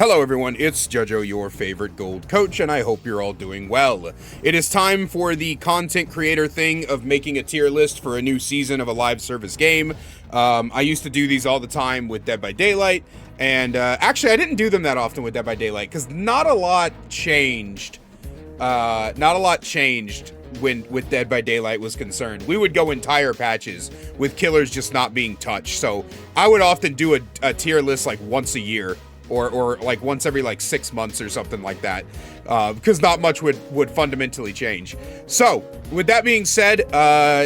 Hello everyone, it's Jojo, your favorite gold coach, and I hope you're all doing well. It is time for the content creator thing of making a tier list for a new season of a live service game. I used to do these all the time with Dead by Daylight, and actually I didn't do them that often with Dead by Daylight, because not a lot changed. With Dead by Daylight was concerned. We would go entire patches with killers just not being touched, so I would often do a tier list like once a year. Or like once every like 6 months or something like that, because not much would fundamentally change. So with that being said,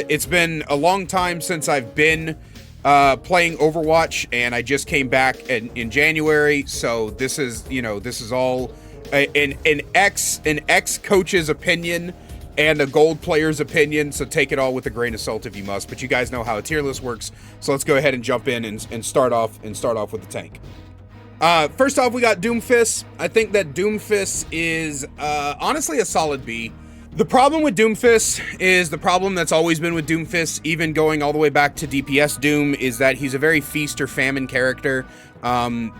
it's been a long time since I've been playing Overwatch, and I just came back in January. So this is all an ex coach's opinion and a gold player's opinion. So take it all with a grain of salt if you must. But you guys know how a tier list works. So let's go ahead and jump in and start off with the tank. First off, we got Doomfist. I think that Doomfist is honestly a solid B. The problem with Doomfist is the problem that's always been with Doomfist, even going all the way back to DPS Doom, is that he's a very feast or famine character.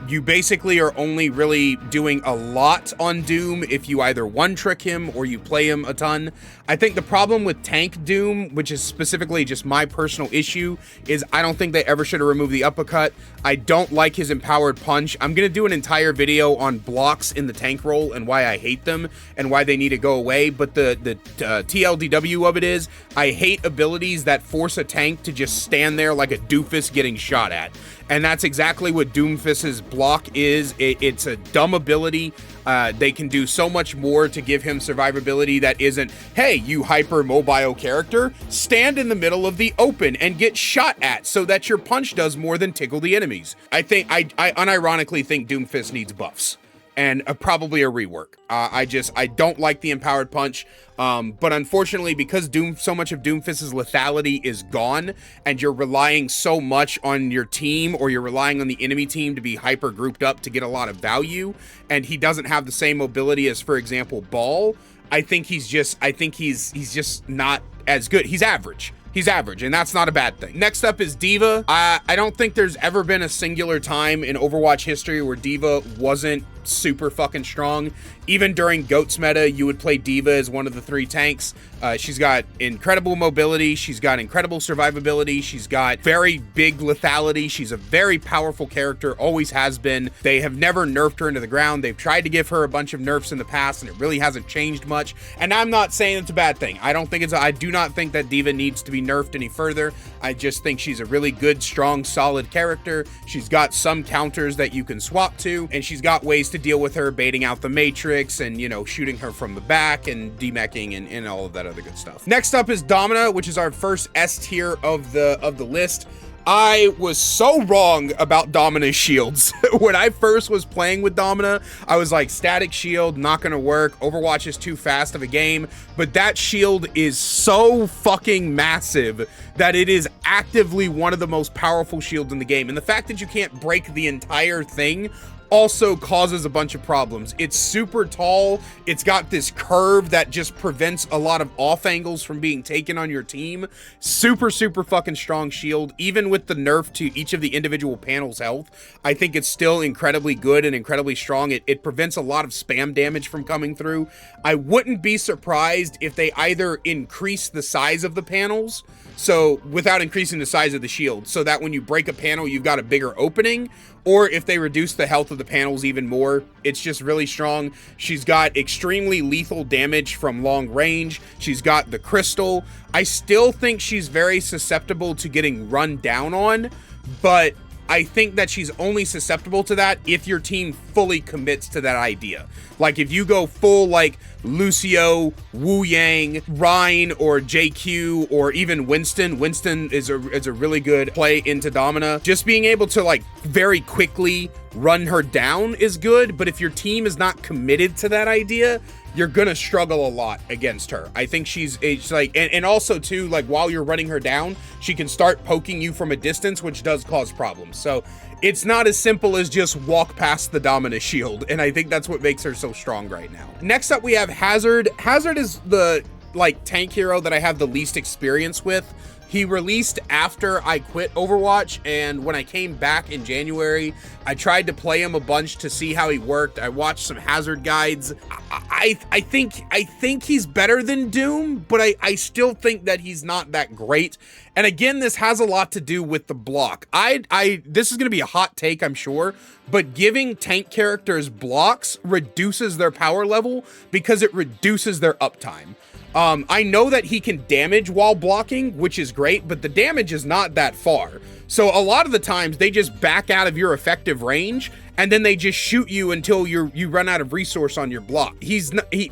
You basically are only really doing a lot on Doom if you either one-trick him or you play him a ton. I think the problem with tank Doom, which is specifically just my personal issue, is I don't think they ever should have removed the uppercut. I don't like his empowered punch. I'm going to do an entire video on blocks in the tank role and why I hate them and why they need to go away, but the TLDW of it is, I hate abilities that force a tank to just stand there like a doofus getting shot at. And that's exactly what Doomfist's block is. It's a dumb ability. They can do so much more to give him survivability that isn't, hey, you hyper mobile character, stand in the middle of the open and get shot at so that your punch does more than tickle the enemies. I unironically think Doomfist needs buffs and probably a rework. I don't like the empowered punch. But unfortunately, because so much of Doomfist's lethality is gone, and you're relying so much on your team, or you're relying on the enemy team to be hyper grouped up to get a lot of value, and he doesn't have the same mobility as, for example, Ball, I think he's just not as good. He's average. He's average, and that's not a bad thing. Next up is D.Va. I don't think there's ever been a singular time in Overwatch history where D.Va wasn't super fucking strong. Even during GOATS meta, you would play D.Va as one of the 3 tanks. She's got incredible mobility. She's got incredible survivability. She's got very big lethality. She's a very powerful character, always has been. They have never nerfed her into the ground. They've tried to give her a bunch of nerfs in the past, and it really hasn't changed much. And I'm not saying it's a bad thing. I do not think that D.Va needs to be nerfed any further. I just think she's a really good, strong, solid character. She's got some counters that you can swap to, and she's got ways to deal with her, baiting out the Matrix and, shooting her from the back and demeching and all of that other good stuff. Next up is Domina, which is our first S tier of the list. I was so wrong about Domina's shields. When I first was playing with Domina, I was like, static shield, not gonna work. Overwatch is too fast of a game. But that shield is so fucking massive that it is actively one of the most powerful shields in the game. And the fact that you can't break the entire thing also causes a bunch of problems. It's super tall. It's got this curve that just prevents a lot of off angles from being taken on your team. Super fucking strong shield. Even with the nerf to each of the individual panels' health, I think it's still incredibly good and incredibly strong. It prevents a lot of spam damage from coming through. I wouldn't be surprised if they either increase the size of the panels, so without increasing the size of the shield, so that when you break a panel, you've got a bigger opening, or if they reduce the health of the panels even more. It's just really strong. She's got extremely lethal damage from long range. She's got the crystal. I still think she's very susceptible to getting run down on, but I think that she's only susceptible to that if your team fully commits to that idea. Like if you go full like Lucio, Wu Yang, Rein, or JQ, or even Winston. Winston is a really good play into Domina. Just being able to like very quickly run her down is good, but if your team is not committed to that idea, you're gonna struggle a lot against her. I think it's like, and also too, like while you're running her down, she can start poking you from a distance, which does cause problems. So it's not as simple as just walk past the Domina shield, and I think that's what makes her so strong right now. Next up, we have Hazard. Hazard is the like tank hero that I have the least experience with. He released after I quit Overwatch, and when I came back in January, I tried to play him a bunch to see how he worked. I watched some hazard guides. I think he's better than Doom, but I still think that he's not that great. And again, this has a lot to do with the block. This is going to be a hot take, I'm sure, but giving tank characters blocks reduces their power level because it reduces their uptime. I know that he can damage while blocking, which is great, but the damage is not that far. So a lot of the times they just back out of your effective range, and then they just shoot you until you run out of resource on your block.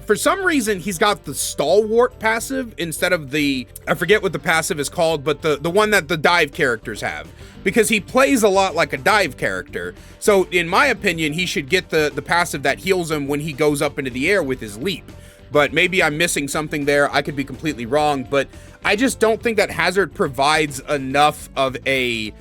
For some reason, he's got the stalwart passive instead of I forget what the passive is called, but the one that the dive characters have, because he plays a lot like a dive character. So in my opinion, he should get the passive that heals him when he goes up into the air with his leap. But maybe I'm missing something there. I could be completely wrong, but I just don't think that Hazard provides enough of a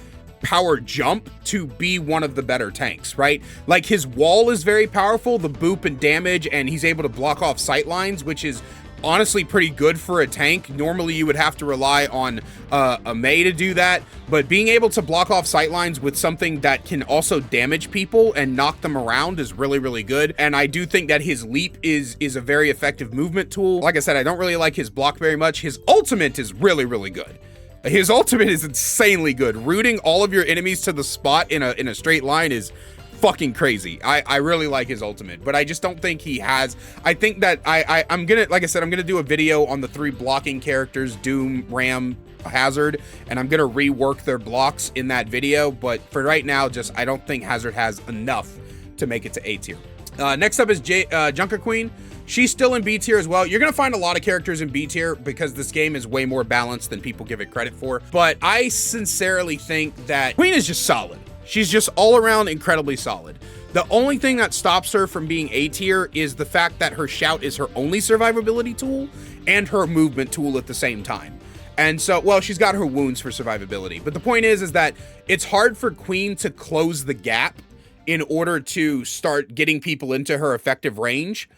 power jump to be one of the better tanks, right? Like, his wall is very powerful, the boop and damage, and he's able to block off sight lines, which is honestly pretty good for a tank. Normally you would have to rely on a Mei to do that, but being able to block off sight lines with something that can also damage people and knock them around is really, really good. And I do think that his leap is a very effective movement tool. Like I said, I don't really like his block very much. His ultimate is really, really good. His ultimate is insanely good. Rooting all of your enemies to the spot in a straight line is fucking crazy. I really like his ultimate, but I just don't think he has. I think that I'm gonna, like I said, I'm gonna do a video on the 3 blocking characters, Doom, Ram, Hazard, and I'm gonna rework their blocks in that video, but for right now, just I don't think Hazard has enough to make it to A tier. Next up is Junker Queen. She's still in B tier as well. You're gonna find a lot of characters in B tier because this game is way more balanced than people give it credit for, but I sincerely think that Queen is just solid. She's just all around incredibly solid. The only thing that stops her from being A tier is the fact that her shout is her only survivability tool and her movement tool at the same time. And so, well, she's got her wounds for survivability, but the point is that it's hard for Queen to close the gap in order to start getting people into her effective range.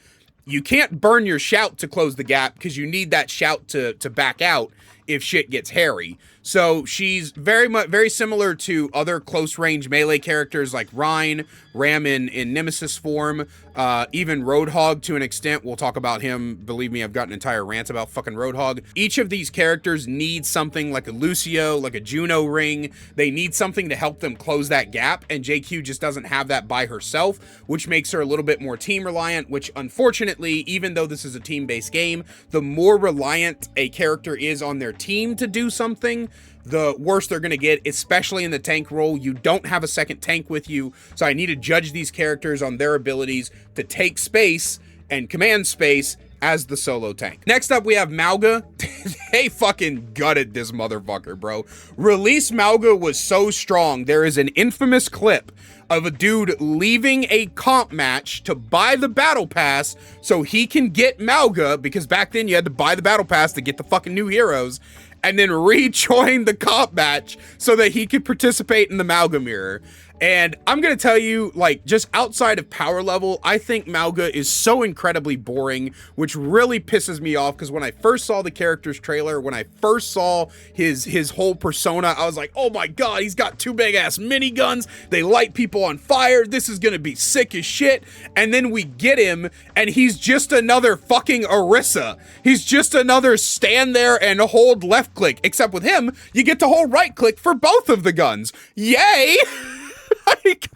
You can't burn your shout to close the gap because you need that shout to back out if shit gets hairy. So she's very similar to other close range melee characters like Rein, Ram in Nemesis form, even Roadhog to an extent. We'll talk about him. Believe me, I've got an entire rant about fucking Roadhog. Each of these characters needs something like a Lucio, like a Juno ring. They need something to help them close that gap, and JQ just doesn't have that by herself, which makes her a little bit more team reliant, which unfortunately, even though this is a team-based game, the more reliant a character is on their team to do something, the worse they're going to get, especially in the tank role. You don't have a second tank with you, so I need to judge these characters on their abilities to take space and command space as the solo tank. Next up, we have Mauga. They fucking gutted this motherfucker, bro. Release Mauga was so strong. There is an infamous clip of a dude leaving a comp match to buy the battle pass so he can get Mauga, because back then you had to buy the battle pass to get the fucking new heroes, and then rejoin the comp match so that he could participate in the Mauga mirror. And I'm gonna tell you, like, just outside of power level, I think Mauga is so incredibly boring, which really pisses me off, because when I first saw the character's trailer, when I first saw his whole persona, I was like, oh my god, he's got 2 big ass miniguns, they light people on fire, this is gonna be sick as shit. And then we get him, and he's just another fucking Orisa. He's just another stand there and hold left click, except with him, you get to hold right click for both of the guns. Yay!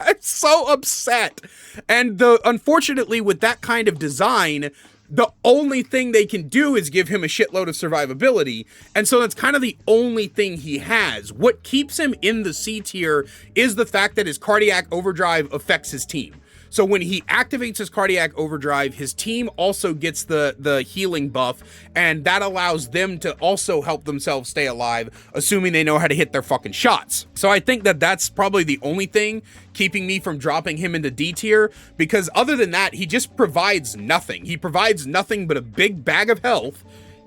I'm so upset. And unfortunately, with that kind of design, the only thing they can do is give him a shitload of survivability. And so that's kind of the only thing he has. What keeps him in the C tier is the fact that his cardiac overdrive affects his team. So when he activates his cardiac overdrive, his team also gets the healing buff, and that allows them to also help themselves stay alive, assuming they know how to hit their fucking shots. So I think that that's probably the only thing keeping me from dropping him into D tier, because other than that, he just provides nothing. He provides nothing but a big bag of health,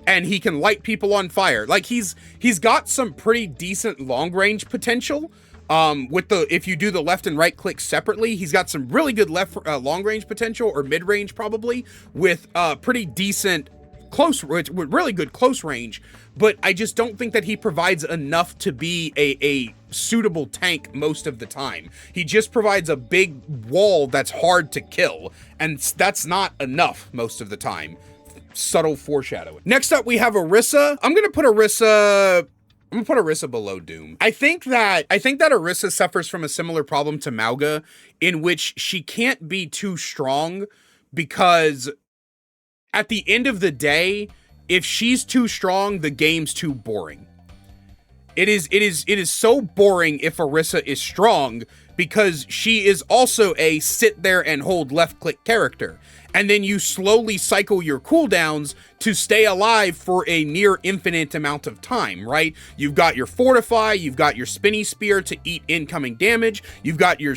and he can light people on fire. Like, he's got some pretty decent long range potential. If you do the left and right click separately, he's got some really good long range potential, or mid range probably, with pretty decent really good close range, but I just don't think that he provides enough to be a suitable tank most of the time. He just provides a big wall that's hard to kill, and that's not enough most of the time. Subtle foreshadowing. Next up, we have Orisa. I'm gonna put Orisa below Doom. I think that Orisa suffers from a similar problem to Mauga, in which she can't be too strong, because at the end of the day, if she's too strong, the game's too boring. It is so boring if Orisa is strong, because she is also a sit there and hold left click character. And then you slowly cycle your cooldowns to stay alive for a near infinite amount of time, right? You've got your Fortify, you've got your Spinny Spear to eat incoming damage, you've got your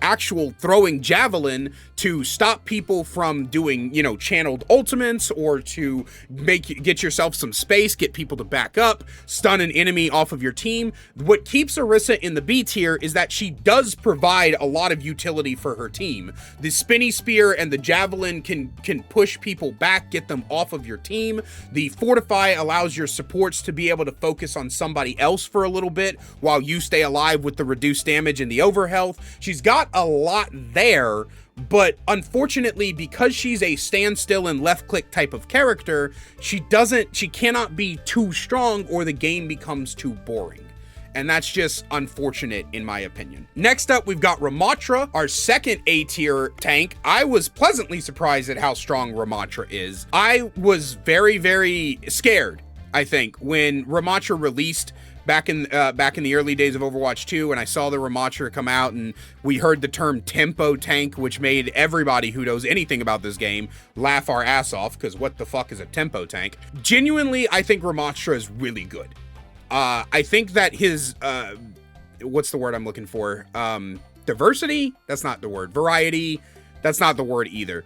actual throwing Javelin to stop people from doing, you know, channeled ultimates, or to get yourself some space, get people to back up, stun an enemy off of your team. What keeps Orisa in the B tier is that she does provide a lot of utility for her team. The Spinny Spear and the Javelin can push people back, get them off of your team. The Fortify allows your supports to be able to focus on somebody else for a little bit while you stay alive with the reduced damage and the overhealth. She's got a lot there, but unfortunately, because she's a standstill and left click type of character, she cannot be too strong, or the game becomes too boring. And that's just unfortunate in my opinion. Next up, we've got Rammatra, our second A-tier tank. I was pleasantly surprised at how strong Rammatra is. I was very, very scared, I think, when Rammatra released back in the early days of Overwatch 2, and I saw the Rammatra come out, and we heard the term tempo tank, which made everybody who knows anything about this game laugh our ass off, because what the fuck is a tempo tank? Genuinely, I think Rammatra is really good. I think that his, what's the word I'm looking for? Diversity? That's not the word. Variety? That's not the word either.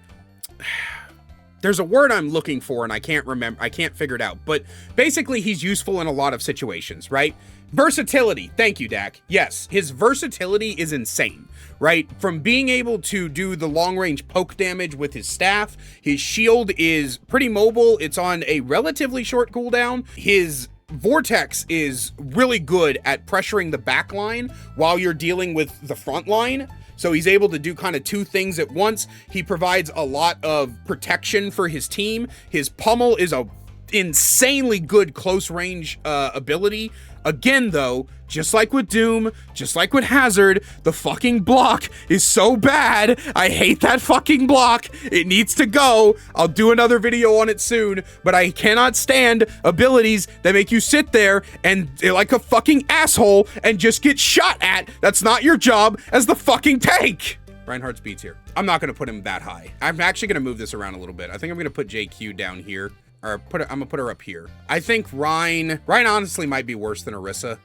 There's a word I'm looking for and I can't remember. I can't figure it out. But basically, he's useful in a lot of situations, right? Versatility. Thank you, Dak. Yes, his versatility is insane, right? From being able to do the long-range poke damage with his staff, his shield is pretty mobile. It's on a relatively short cooldown. His Vortex is really good at pressuring the back line while you're dealing with the front line. So he's able to do kind of two things at once. He provides a lot of protection for his team. His Pummel is a insanely good close range ability. Again, though, just like with Doom, just like with Hazard, the fucking block is so bad. I hate that fucking block. It needs to go. I'll do another video on it soon, but I cannot stand abilities that make you sit there and like a fucking asshole and just get shot at. That's not your job as the fucking tank. Reinhardt's beats here. I'm not going to put him that high. I'm actually going to move this around a little bit. I think I'm going to put JQ down here. Or I'm gonna put her up here. I think Rein honestly might be worse than Orisa,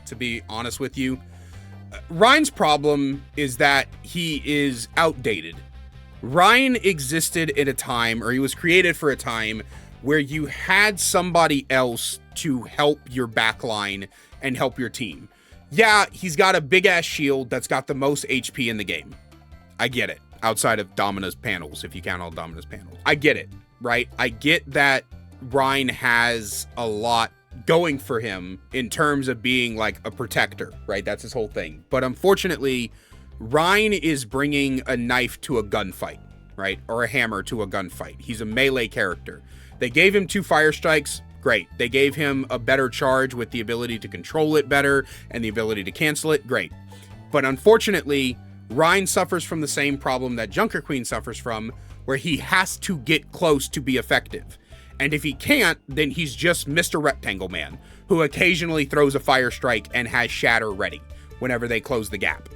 to be honest with you. Rein's problem is that he is outdated. Rein existed at a time, or he was created for a time, where you had somebody else to help your backline and help your team. Yeah, he's got a big ass shield that's got the most HP in the game. I get it. Outside of Domina's panels, if you count all Domina's panels. I get it. Right? I get that Rein has a lot going for him in terms of being like a protector, right? That's his whole thing. But unfortunately, Rein is bringing a knife to a gunfight, right? Or a hammer to a gunfight. He's a melee character. They gave him 2 fire strikes. Great. They gave him a better charge with the ability to control it better and the ability to cancel it. Great. But unfortunately, Rein suffers from the same problem that Junker Queen suffers from, where he has to get close to be effective. And if he can't, then he's just Mr. Rectangle Man, who occasionally throws a fire strike and has Shatter ready whenever they close the gap.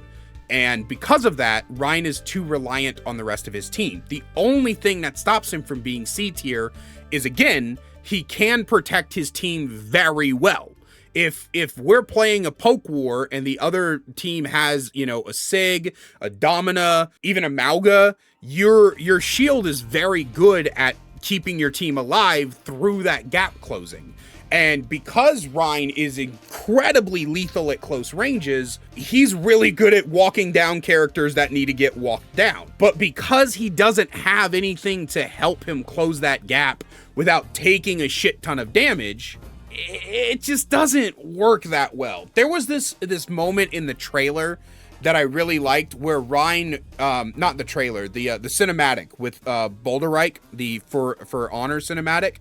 And because of that, Rein is too reliant on the rest of his team. The only thing that stops him from being C tier is, again, he can protect his team very well. If we're playing a poke war and the other team has, you know, a Sig, a Domina, even a Mauga, your shield is very good at keeping your team alive through that gap closing. And because Rein is incredibly lethal at close ranges, he's really good at walking down characters that need to get walked down. But because he doesn't have anything to help him close that gap without taking a shit ton of damage, it just doesn't work that well. There was this moment in the trailer that I really liked where Rein, not the trailer, the cinematic with Boulderreich, the for Honor cinematic,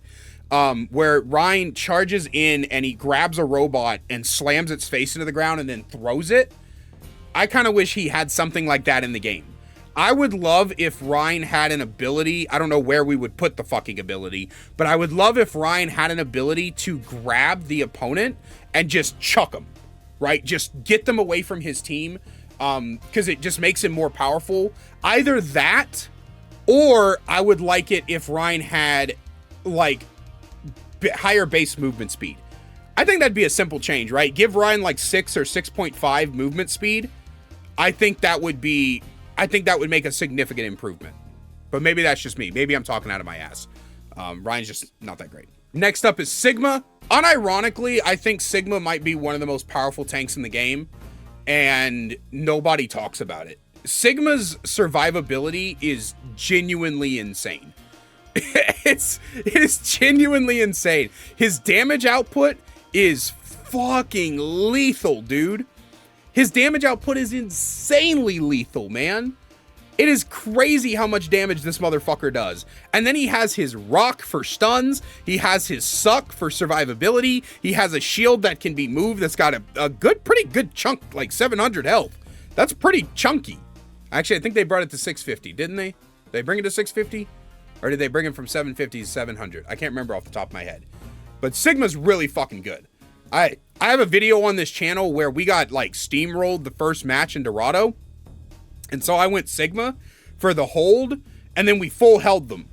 where Rein charges in and he grabs a robot and slams its face into the ground and then throws it. I kind of wish he had something like that in the game. I would love if Rein had an ability. I don't know where we would put the fucking ability, but I would love if Rein had an ability to grab the opponent and just chuck them, right? Just get them away from his team, because it just makes him more powerful. Either that, or I would like it if Rein had, like, higher base movement speed. I think that'd be a simple change, right? Give Rein, like, 6 or 6.5 movement speed. I think that would make a significant improvement. But maybe that's just me. Maybe I'm talking out of my ass. Ryan's just not that great. Next up is Sigma. Unironically, I think Sigma might be one of the most powerful tanks in the game, and nobody talks about it. Sigma's survivability is genuinely insane. It is genuinely insane. His damage output is fucking lethal, dude. His damage output is insanely lethal, man. It is crazy how much damage this motherfucker does. And then he has his rock for stuns. He has his suck for survivability. He has a shield that can be moved that's got a pretty good chunk, like 700 health. That's pretty chunky. Actually, I think they brought it to 650, didn't they? Did they bring it to 650? Or did they bring it from 750 to 700? I can't remember off the top of my head. But Sigma's really fucking good. I have a video on this channel where we got, like, steamrolled the first match in Dorado. And so I went Sigma for the hold, and then we full held them.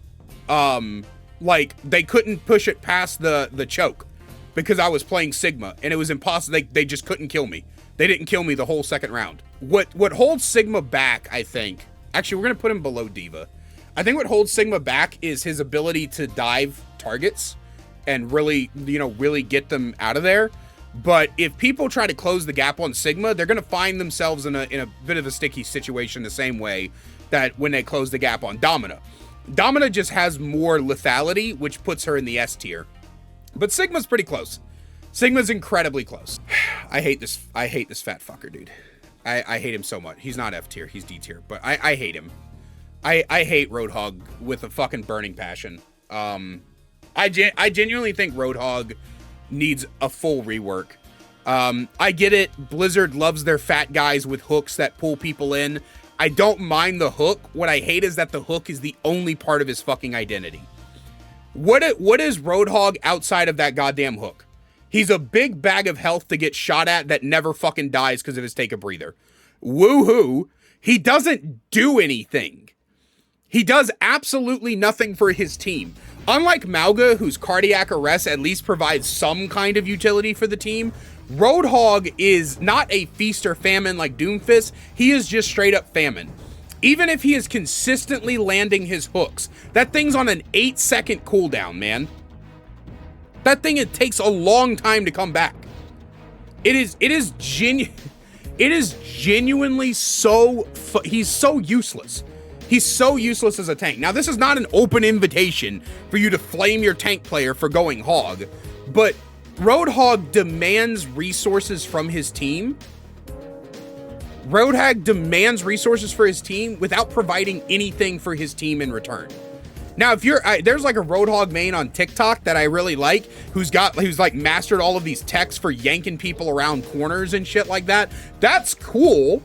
Like, they couldn't push it past the choke because I was playing Sigma, and it was impossible. They just couldn't kill me. They didn't kill me the whole second round. What holds Sigma back, I think, actually, we're going to put him below D.Va. I think what holds Sigma back is his ability to dive targets and really, really get them out of there. But if people try to close the gap on Sigma, they're going to find themselves in a bit of a sticky situation the same way that when they close the gap on Domina. Domina just has more lethality, which puts her in the S tier. But Sigma's pretty close. Sigma's incredibly close. I hate this fat fucker, dude. I hate him so much. He's not F tier, he's D tier, but I hate him. I hate Roadhog with a fucking burning passion. I genuinely think Roadhog needs a full rework. I get it. Blizzard loves their fat guys with hooks that pull people in. I don't mind the hook. What I hate is that the hook is the only part of his fucking identity. What is Roadhog outside of that goddamn hook? He's a big bag of health to get shot at that never fucking dies because of his take a breather. Woohoo. He doesn't do anything. He does absolutely nothing for his team. Unlike Mauga, whose cardiac arrest at least provides some kind of utility for the team, Roadhog is not a feast or famine like Doomfist. He is just straight up famine. Even if he is consistently landing his hooks, that thing's on an 8-second cooldown, man. That thing, it takes a long time to come back. It is genuinely so, he's so useless. He's so useless as a tank. Now, this is not an open invitation for you to flame your tank player for going hog, but Roadhog demands resources from his team. Roadhog demands resources for his team without providing anything for his team in return. Now, if you're, there's like a Roadhog main on TikTok that I really like, who's like mastered all of these techs for yanking people around corners and shit like that. That's cool.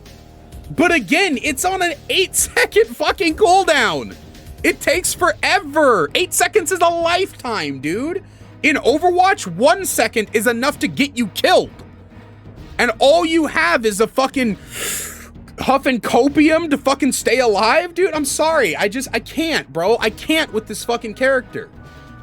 But again, it's on an 8-second fucking cooldown. It takes forever. 8 seconds is a lifetime, dude. In Overwatch, 1 second is enough to get you killed. And all you have is a fucking huffing copium to fucking stay alive? Dude, I'm sorry. I can't, bro. I can't with this fucking character.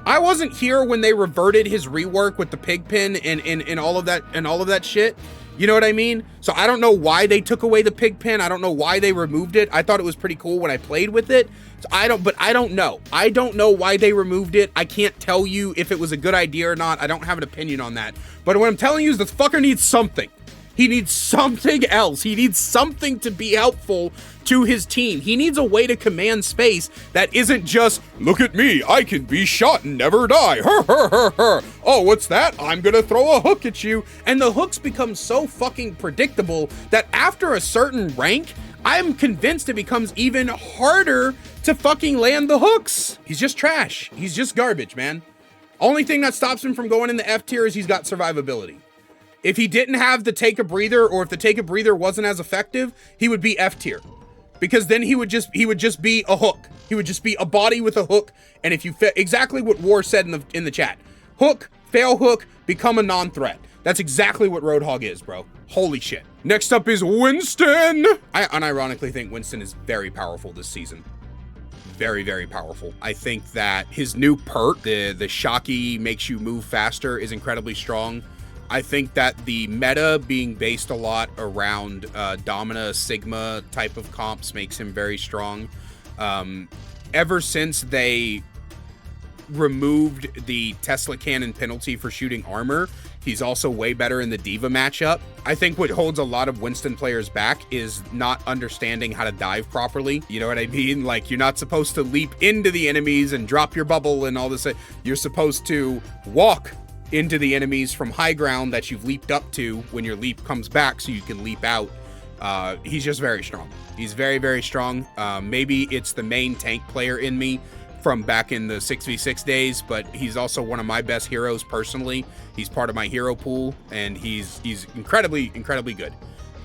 I wasn't here when they reverted his rework with the pig pin and all of that shit. You know what I mean? So I don't know why they took away the pig pin. I don't know why they removed it. I thought it was pretty cool when I played with it. So I don't know. I don't know why they removed it. I can't tell you if it was a good idea or not. I don't have an opinion on that. But what I'm telling you is this fucker needs something. He needs something else. He needs something to be helpful to his team. He needs a way to command space that isn't just, look at me, I can be shot and never die. Oh, what's that? I'm gonna throw a hook at you. And the hooks become so fucking predictable that after a certain rank, I'm convinced it becomes even harder to fucking land the hooks. He's just trash. He's just garbage, man. Only thing that stops him from going in the F tier is he's got survivability. If he didn't have the take a breather, or if the take a breather wasn't as effective, he would be F tier. Because then he would just be a hook. He would just be a body with a hook. And if you exactly what War said in the chat. Hook, fail hook, become a non-threat. That's exactly what Roadhog is, bro. Holy shit. Next up is Winston. I unironically think Winston is very powerful this season. Very, very powerful. I think that his new perk, the Shocky makes you move faster, is incredibly strong. I think that the meta being based a lot around Domina, Sigma type of comps makes him very strong. Ever since they removed the Tesla cannon penalty for shooting armor, he's also way better in the D.Va matchup. I think what holds a lot of Winston players back is not understanding how to dive properly. You know what I mean? Like, you're not supposed to leap into the enemies and drop your bubble and all this. You're supposed to walk into the enemies from high ground that you've leaped up to when your leap comes back so you can leap out. He's just very strong. He's very, very strong. Maybe it's the main tank player in me from back in the 6v6 days, but he's also one of my best heroes personally. He's part of my hero pool, and he's incredibly, incredibly good.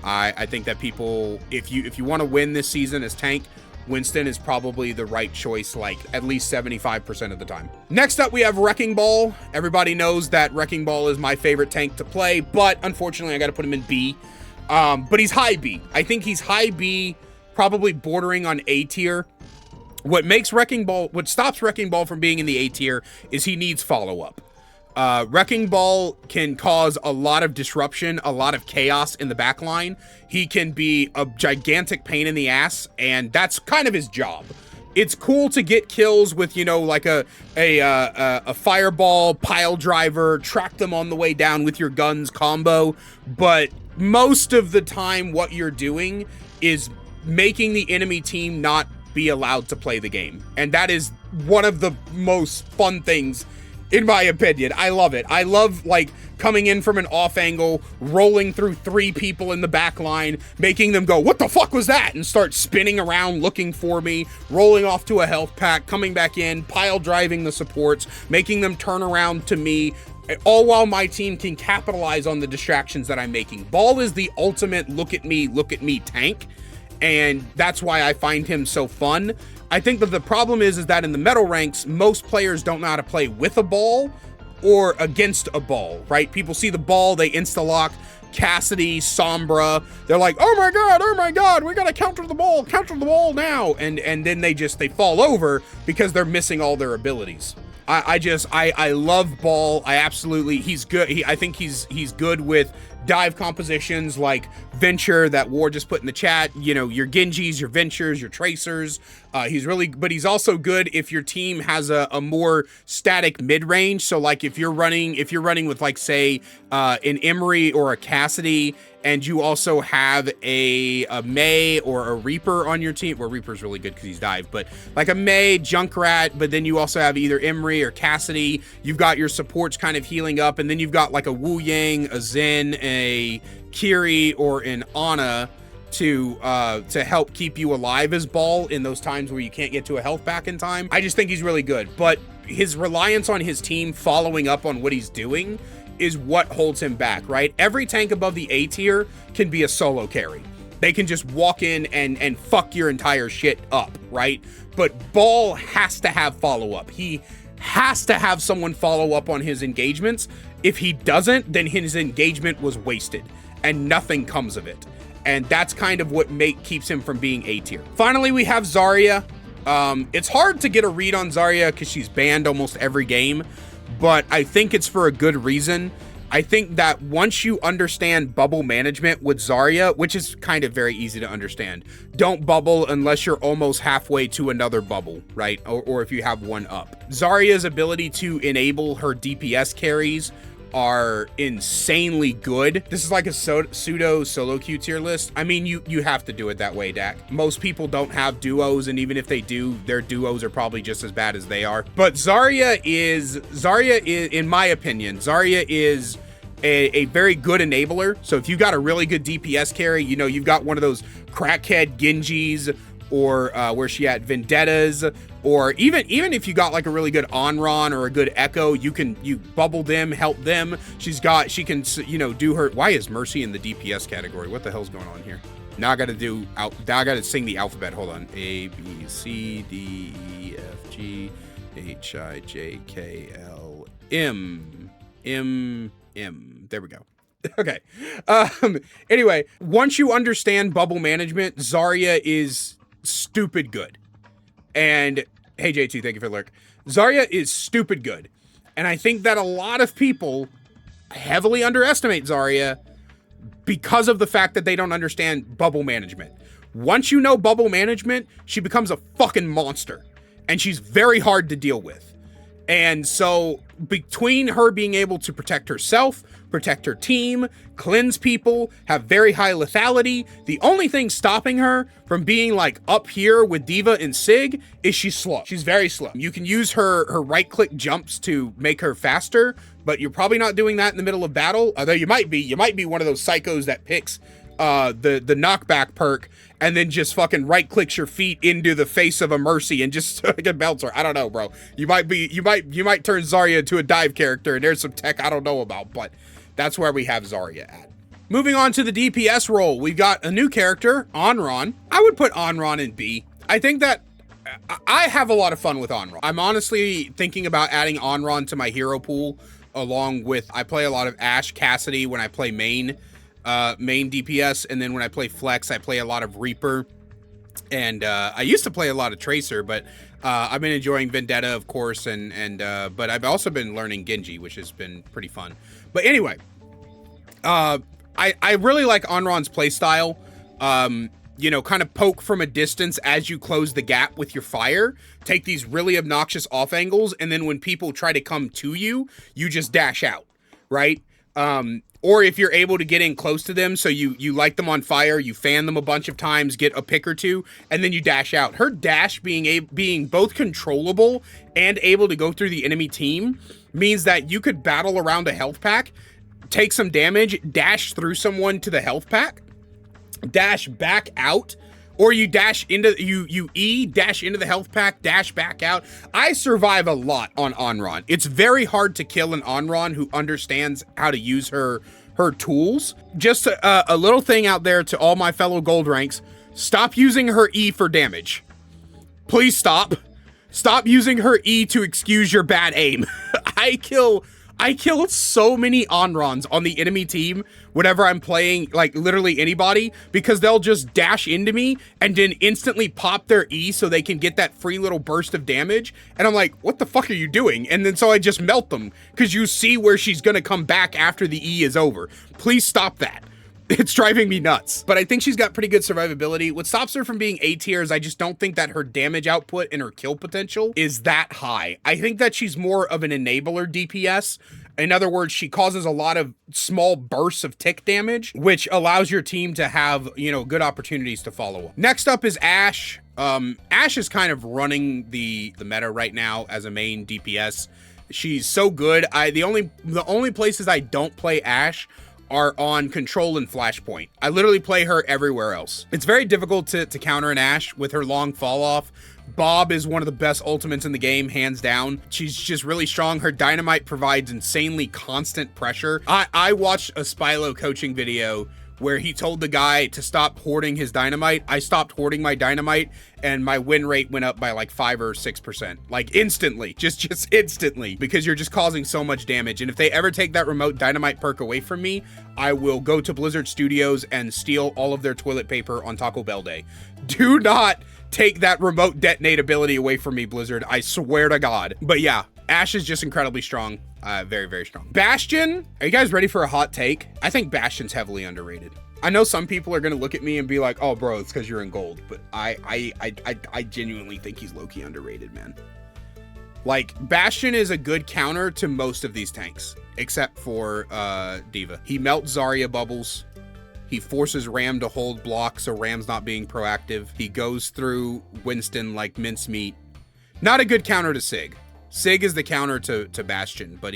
I think that people, if you want to win this season as tank, Winston is probably the right choice, like at least 75% of the time. Next up, we have Wrecking Ball. Everybody knows that Wrecking Ball is my favorite tank to play, but unfortunately, I got to put him in B. But he's high B. I think he's high B, probably bordering on A tier. What stops Wrecking Ball from being in the A tier is he needs follow-up. Wrecking Ball can cause a lot of disruption, a lot of chaos in the backline. He can be a gigantic pain in the ass, and that's kind of his job. It's cool to get kills with, you know, like a fireball, pile driver, track them on the way down with your guns combo, but most of the time what you're doing is making the enemy team not be allowed to play the game. And that is one of the most fun things, in my opinion. I love it. I love, like, coming in from an off angle, rolling through 3 people in the back line, making them go, what the fuck was that? And start spinning around looking for me, rolling off to a health pack, coming back in, pile driving the supports, making them turn around to me, all while my team can capitalize on the distractions that I'm making. Ball is the ultimate look at me tank, and that's why I find him so fun. I think that the problem is that in the metal ranks, most players don't know how to play with a ball or against a ball, right? People see the ball, they insta-lock. Cassidy, Sombra, they're like, oh my god, we gotta counter the ball now. And then they fall over because they're missing all their abilities. I love Ball. He's good. I think he's good with dive compositions like Venture that War just put in the chat. You know, your Genjis, your Ventures, your Tracers. But he's also good if your team has a more static mid-range. So like if you're running with, like, say, an Emery or a Cassidy, and you also have a Mei or a Reaper on your team, where Reaper's really good because he's dive, but like a Mei, JakeRat, but then you also have either Emery or Cassidy. You've got your supports kind of healing up, and then you've got like a Wu Yang, a Zen, a Kiri, or an Ana to help keep you alive as Ball in those times where you can't get to a health pack in time. I just think he's really good, but his reliance on his team following up on what he's doing is what holds him back, right? Every tank above the A tier can be a solo carry. They can just walk in and fuck your entire shit up, right? But Ball has to have follow-up. He has to have someone follow up on his engagements. If he doesn't, then his engagement was wasted and nothing comes of it. And that's kind of what keeps him from being A tier. Finally, we have Zarya. It's hard to get a read on Zarya because she's banned almost every game, but I think it's for a good reason. I think that once you understand bubble management with Zarya, which is kind of very easy to understand, don't bubble unless you're almost halfway to another bubble, right? Or if you have one up. Zarya's ability to enable her DPS carries are insanely good. This is like a pseudo solo queue tier list. I mean, you have to do it that way, Dak. Most people don't have duos, and even if they do, their duos are probably just as bad as they are. But Zarya is, in my opinion, Zarya is a very good enabler. So if you got a really good DPS carry, you know, you've got one of those crackhead Genjis, or where she at, Vendettas, or even if you got like a really good Anran or a good Echo, you bubble them, help them. She can, you know, do her. Why is Mercy in the DPS category? What the hell's going on here? Now I gotta sing the alphabet. Hold on. A, B, C, D, E, F, G, H, I, J, K, L, M. There we go. Okay. Anyway, once you understand bubble management, Zarya is stupid good. And hey, J2, thank you for the lurk. Zarya is stupid good. And I think that a lot of people heavily underestimate Zarya because of the fact that they don't understand bubble management. Once you know bubble management, she becomes a fucking monster. And she's very hard to deal with. And so between her being able to protect herself, protect her team, cleanse people, have very high lethality, the only thing stopping her from being like up here with D.Va and Sig is she's slow. She's very slow. You can use her right click jumps to make her faster, but you're probably not doing that in the middle of battle. Although you might be one of those psychos that picks the knockback perk and then just fucking right clicks your feet into the face of a Mercy and just fucking belts her. I don't know, bro. You might turn Zarya into a dive character, and there's some tech I don't know about, but that's where we have Zarya at. Moving on to the DPS role, we've got a new character, Anran. I would put Anran in B. I think that I have a lot of fun with Anran. I'm honestly thinking about adding Anran to my hero pool, along with, I play a lot of Ashe, Cassidy when I play main DPS, and then when I play flex, I play a lot of Reaper, and I used to play a lot of Tracer, but I've been enjoying Vendetta, of course, but I've also been learning Genji, which has been pretty fun. But anyway, I really like Anran's playstyle. You know, kind of poke from a distance as you close the gap with your fire, take these really obnoxious off angles, and then when people try to come to you, you just dash out, right? Or if you're able to get in close to them, so you light them on fire, you fan them a bunch of times, get a pick or two, and then you dash out. Her dash being both controllable and able to go through the enemy team means that you could battle around a health pack, take some damage, dash through someone to the health pack, dash back out, or you dash into, dash into the health pack, dash back out. I survive a lot on Anran. It's very hard to kill an Anran who understands how to use her tools. Just a little thing out there to all my fellow gold ranks, stop using her E for damage. Please stop. Stop using her E to excuse your bad aim. I kill so many Anrans on the enemy team whenever I'm playing, like, literally anybody, because they'll just dash into me and then instantly pop their E so they can get that free little burst of damage. And I'm like, what the fuck are you doing? And then so I just melt them because you see where she's going to come back after the E is over. Please stop that. It's driving me nuts. But I think she's got pretty good survivability. What stops her from being A tier is I just don't think that her damage output and her kill potential is that high. I think that she's more of an enabler DPS. In other words, she causes a lot of small bursts of tick damage, which allows your team to have, you know, good opportunities to follow up. Next up is Ashe. Ashe is kind of running the meta right now as a main DPS. She's so good. The only places I don't play Ashe are on Control and Flashpoint. I literally play her everywhere else. It's very difficult to counter an Ashe with her long fall off. Bob is one of the best ultimates in the game, hands down. She's just really strong. Her dynamite provides insanely constant pressure. I watched a Spylo coaching video where he told the guy to stop hoarding his dynamite. I stopped hoarding my dynamite and my win rate went up by like 5 or 6%. Like instantly, just instantly, because you're just causing so much damage. And if they ever take that remote dynamite perk away from me, I will go to Blizzard Studios and steal all of their toilet paper on Taco Bell Day. Do not take that remote detonate ability away from me, Blizzard. I swear to God. But yeah, Ashe is just incredibly strong. Very, very strong. Bastion, are you guys ready for a hot take? I think Bastion's heavily underrated. I know some people are going to look at me and be like, oh, bro, it's because you're in gold. But I genuinely think he's low-key underrated, man. Like, Bastion is a good counter to most of these tanks, except for D.Va. He melts Zarya bubbles. He forces Ram to hold block, so Ram's not being proactive. He goes through Winston like mincemeat. Not a good counter to Sig. Sig is the counter to Bastion, but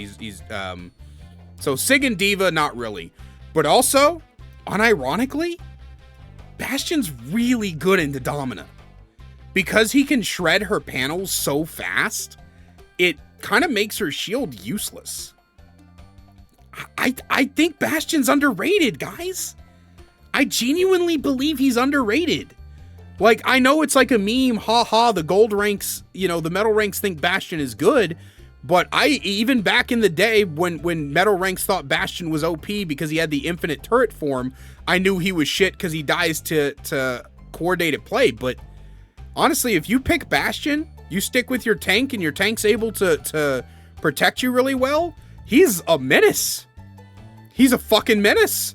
so Sig and D.Va, not really. But also, unironically, Bastion's really good into Domina. Because he can shred her panels so fast, it kind of makes her shield useless. I think Bastion's underrated, guys. I genuinely believe he's underrated. Like, I know it's like a meme, haha, the gold ranks, you know, the metal ranks think Bastion is good, but even back in the day when metal ranks thought Bastion was OP because he had the infinite turret form, I knew he was shit because he dies to coordinated play. But honestly, if you pick Bastion, you stick with your tank and your tank's able to protect you really well, he's a menace. He's a fucking menace.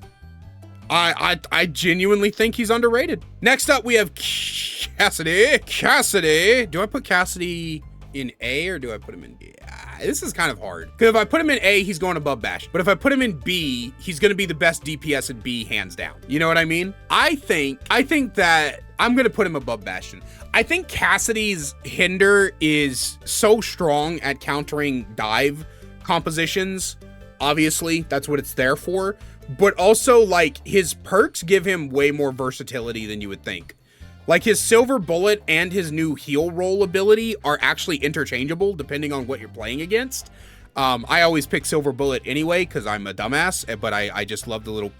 I genuinely think he's underrated. Next up, we have Cassidy. Cassidy. Do I put Cassidy in A or do I put him in B? This is kind of hard. Because if I put him in A, he's going above Bash. But if I put him in B, he's going to be the best DPS in B, hands down. You know what I mean? I think that I'm going to put him above Bastion. I think Cassidy's hinder is so strong at countering dive compositions. Obviously, that's what it's there for. But also, like, his perks give him way more versatility than you would think. Like, his Silver Bullet and his new heal roll ability are actually interchangeable depending on what you're playing against. I always pick Silver Bullet anyway because I'm a dumbass, but I just love the little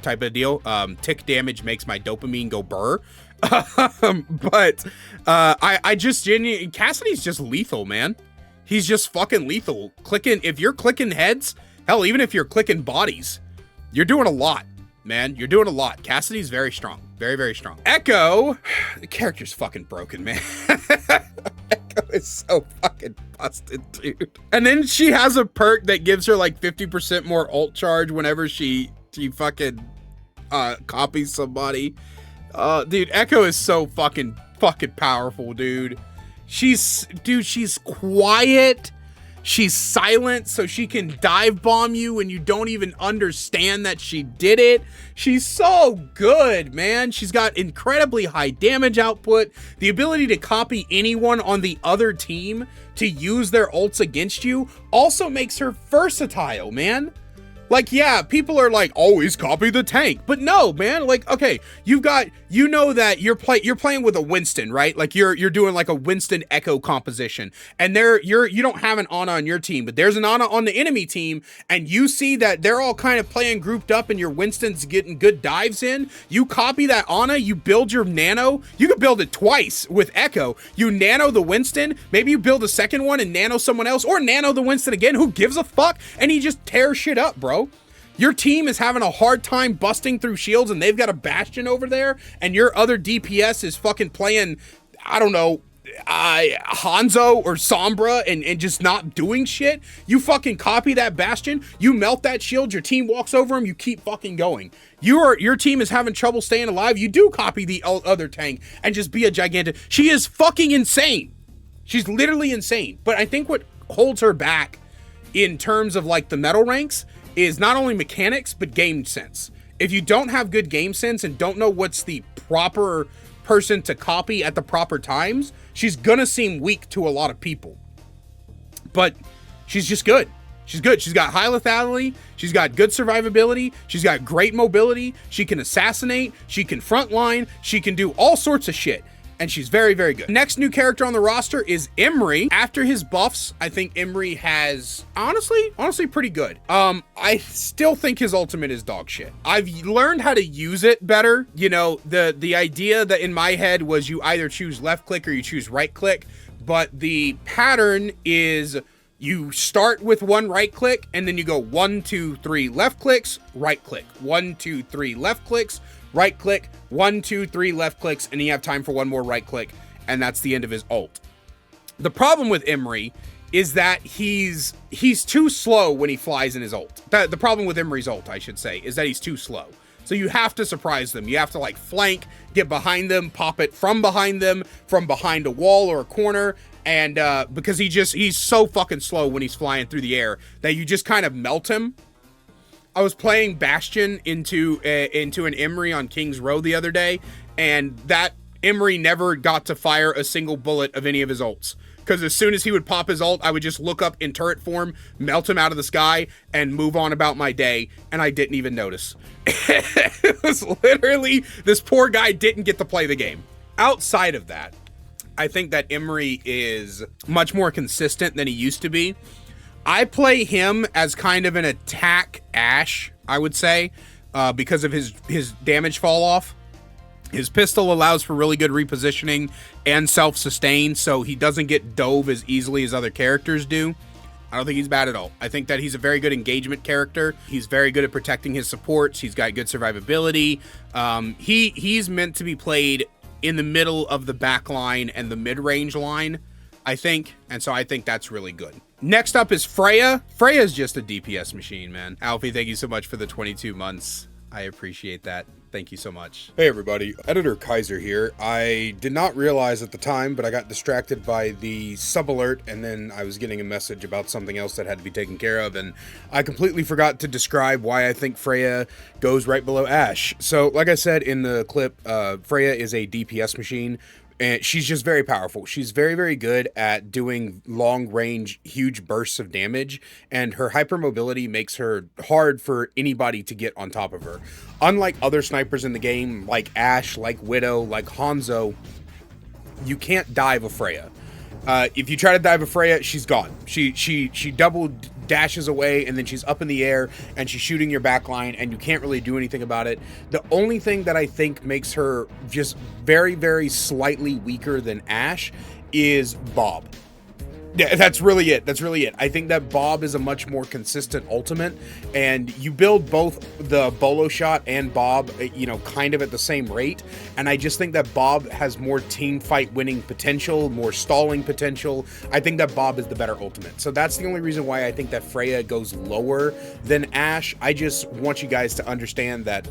type of deal. Tick damage makes my dopamine go burr. But I just genuinely, Cassidy's just lethal, man. He's just fucking lethal. If you're clicking heads, hell, even if you're clicking bodies, you're doing a lot, man. You're doing a lot. Cassidy's very strong. Very, very strong. Echo, the character's fucking broken, man. Echo is so fucking busted, dude. And then she has a perk that gives her like 50% more ult charge whenever she fucking copies somebody. Dude, Echo is so fucking powerful, dude. She's quiet. She's silent, so she can dive bomb you and you don't even understand that she did it. She's so good, man. She's got incredibly high damage output. The ability to copy anyone on the other team to use their ults against you also makes her versatile, man. Like, yeah, people are like, always copy the tank. But no, man, like, okay, you know that you're playing with a Winston, right? Like you're doing like a Winston Echo composition. And you don't have an Ana on your team, but there's an Ana on the enemy team, and you see that they're all kind of playing grouped up and your Winston's getting good dives in. You copy that Ana, you build your nano. You could build it twice with Echo. You nano the Winston, maybe you build a second one and nano someone else, or nano the Winston again, who gives a fuck? And he just tears shit up, bro. Your team is having a hard time busting through shields and they've got a Bastion over there, and your other DPS is fucking playing, I don't know, Hanzo or Sombra and just not doing shit. You fucking copy that Bastion, you melt that shield, your team walks over him, you keep fucking going. Your team is having trouble staying alive, you do copy the other tank and just be a gigantic. She is fucking insane. She's literally insane. But I think what holds her back in terms of like the metal ranks is not only mechanics, but game sense. If you don't have good game sense and don't know what's the proper person to copy at the proper times, she's gonna seem weak to a lot of people. But she's just good. She's good. She's got high lethality. She's got good survivability. She's got great mobility. She can assassinate. She can frontline. She can do all sorts of shit. And she's very, very good. Next new character on the roster is Emery. After his buffs, I think Emery has honestly pretty good. I still think his ultimate is dog shit. I've learned how to use it better. You know, the idea that in my head was you either choose left click or you choose right click, but the pattern is you start with one right click and then you go 1, 2, 3 left clicks, right click, 1, 2, 3 left clicks, right click, 1, 2, 3 left clicks, and you have time for one more right click, and that's the end of his ult. The problem with Emery is that he's too slow when he flies in his ult. The problem with Emery's ult, I should say, is that he's too slow. So you have to surprise them. You have to like flank, get behind them, pop it from behind them, from behind a wall or a corner, And because he's so fucking slow when he's flying through the air that you just kind of melt him. I was playing Bastion into an Emery on King's Row the other day, and that Emery never got to fire a single bullet of any of his ults. Because as soon as he would pop his ult, I would just look up in turret form, melt him out of the sky, and move on about my day, and I didn't even notice. It was literally, this poor guy didn't get to play the game. Outside of that, I think that Emery is much more consistent than he used to be. I play him as kind of an attack Ashe, I would say, because of his damage fall off. His pistol allows for really good repositioning and self-sustain, so he doesn't get dove as easily as other characters do. I don't think he's bad at all. I think that he's a very good engagement character. He's very good at protecting his supports. He's got good survivability. He's meant to be played in the middle of the back line and the mid-range line, I think, and so I think that's really good. Next up is Freja. Freya's just a DPS machine, man. Alfie, thank you so much for the 22 months. I appreciate that. Thank you so much. Hey everybody, Editor Kaiser here. I did not realize at the time, but I got distracted by the sub alert, and then I was getting a message about something else that had to be taken care of, and I completely forgot to describe why I think Freja goes right below Ashe. So, like I said in the clip, Freja is a DPS machine, and she's just very powerful. She's very, very good at doing long-range, huge bursts of damage, and her hypermobility makes her hard for anybody to get on top of her. Unlike other snipers in the game, like Ashe, like Widow, like Hanzo, you can't dive a Freja. If you try to dive a Freja, she's gone. She double dashes away, and then she's up in the air, and she's shooting your back line, and you can't really do anything about it. The only thing that I think makes her just very, very slightly weaker than Ashe is Bob. Yeah, that's really it. That's really it. I think that Bob is a much more consistent ultimate, and you build both the Bolo shot and Bob, you know, kind of at the same rate. And I just think that Bob has more team fight winning potential, more stalling potential. I think that Bob is the better ultimate. So that's the only reason why I think that Freja goes lower than Ashe. I just want you guys to understand that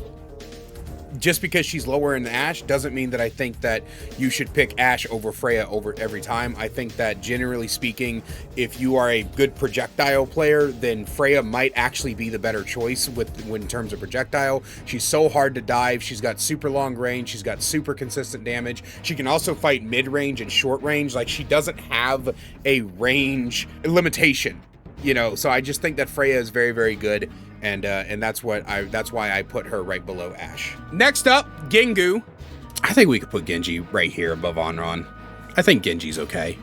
just because she's lower in Ashe doesn't mean that I think that you should pick Ashe over Freja over every time. I think that generally speaking, if you are a good projectile player, then Freja might actually be the better choice in terms of projectile. She's so hard to dive. She's got super long range. She's got super consistent damage. She can also fight mid-range and short range. Like, she doesn't have a range limitation, you know? So I just think that Freja is very, very good. And that's why I put her right below Ashe. Next up, Gengu. I think we could put Genji right here above Anran. I think Genji's okay.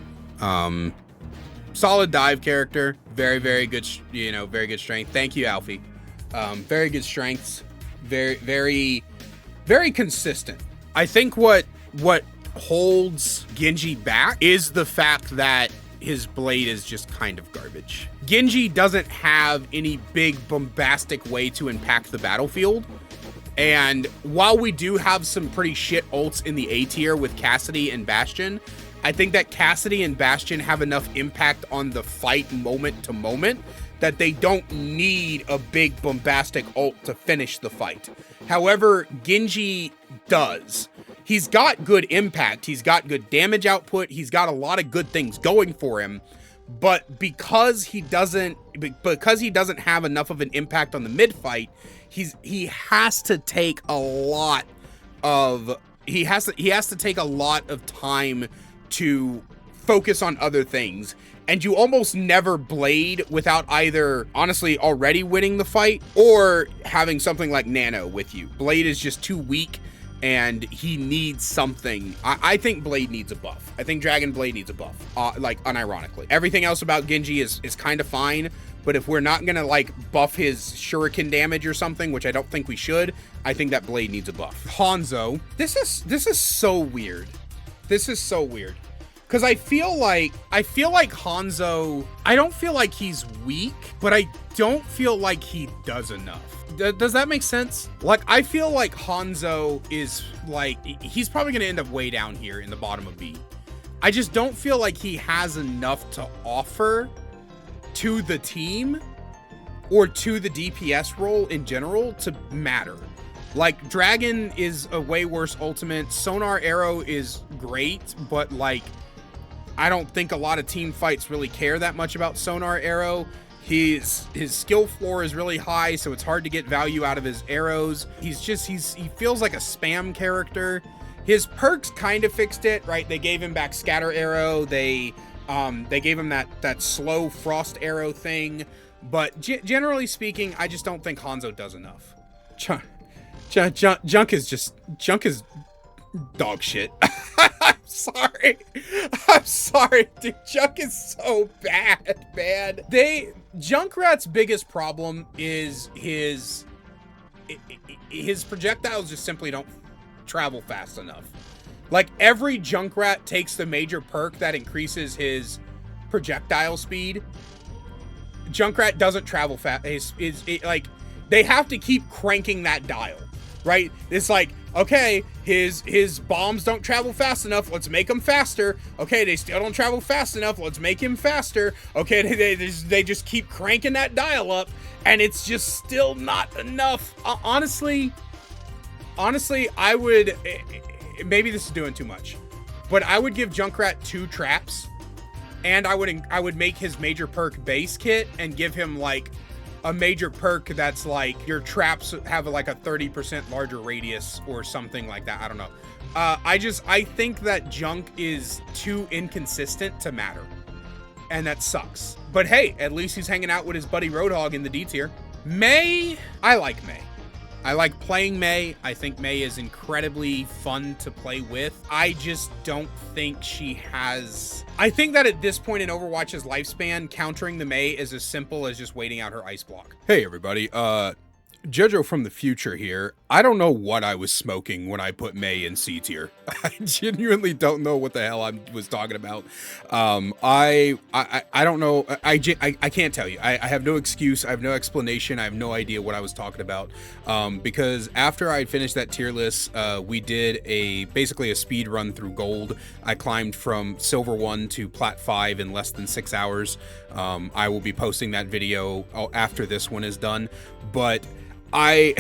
Solid dive character. Very, very good, you know, very good strength. Thank you, Alfie. Very good strengths. Very, very, very consistent. I think what holds Genji back is the fact that his blade is just kind of garbage. Genji doesn't have any big bombastic way to impact the battlefield. And while we do have some pretty shit ults in the A tier with Cassidy and Bastion, I think that Cassidy and Bastion have enough impact on the fight moment to moment that they don't need a big bombastic ult to finish the fight. However, Genji does. He's got good impact, he's got good damage output, he's got a lot of good things going for him, but because he doesn't have enough of an impact on the mid fight, he has to take a lot of time to focus on other things. And you almost never blade without either, honestly, already winning the fight or having something like Nano with you. Blade is just too weak, and he needs something. I think Blade needs a buff. I think Dragon Blade needs a buff, like, unironically. Everything else about Genji is kind of fine, but if we're not gonna, like, buff his shuriken damage or something, which I don't think we should, I think that Blade needs a buff. Hanzo. This is so weird. This is so weird. Because I feel like Hanzo, I don't feel like he's weak, but I don't feel like he does enough. Does that make sense? Like, I feel like Hanzo is, like, he's probably going to end up way down here in the bottom of B. I just don't feel like he has enough to offer to the team or to the DPS role in general to matter. Like, Dragon is a way worse ultimate. Sonar Arrow is great, but, like, I don't think a lot of team fights really care that much about Sonar Arrow. His skill floor is really high, so it's hard to get value out of his arrows. He feels like a spam character. His perks kind of fixed it, right? They gave him back Scatter Arrow. They gave him that slow Frost Arrow thing. But generally speaking, I just don't think Hanzo does enough. Junk is dog shit. I'm sorry, dude. Junk is so bad, man. JakeRat's biggest problem is his projectiles just simply don't travel fast enough. Like, every JakeRat takes the major perk that increases his projectile speed. JakeRat doesn't travel fast. Like, they have to keep cranking that dial, right? It's like, okay, his bombs don't travel fast enough. Let's make them faster. Okay, they still don't travel fast enough. Let's make him faster. Okay, they just keep cranking that dial up, and it's just still not enough. Honestly, I would, maybe this is doing too much, but I would give JakeRat 2 traps, and I would make his major perk base kit and give him like a major perk that's like your traps have like a 30% larger radius or something like that. I don't know. I think that Junk is too inconsistent to matter, and that sucks. But hey, at least he's hanging out with his buddy Roadhog in the D tier. Mei, I like Mei. I like playing Mei. I think Mei is incredibly fun to play with. I just don't think she has... I think that at this point in Overwatch's lifespan, countering the Mei is as simple as just waiting out her ice block. Hey everybody, Jojo from the future here. I don't know what I was smoking when I put Mei in C tier. I genuinely don't know what the hell I was talking about. I don't know. I can't tell you. I have no excuse. I have no explanation. I have no idea what I was talking about. Because after I finished that tier list, we did basically a speed run through gold. I climbed from silver 1 to plat 5 in less than 6 hours. I will be posting that video after this one is done, but I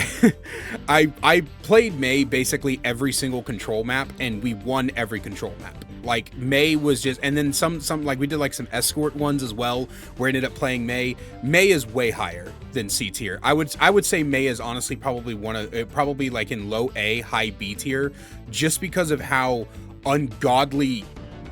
played Mei basically every single control map, and we won every control map. Like, Mei was just, and then some like we did like some escort ones as well, where I ended up playing Mei. Mei is way higher than C tier. I would say Mei is honestly probably probably like in low A, high B tier, just because of how ungodly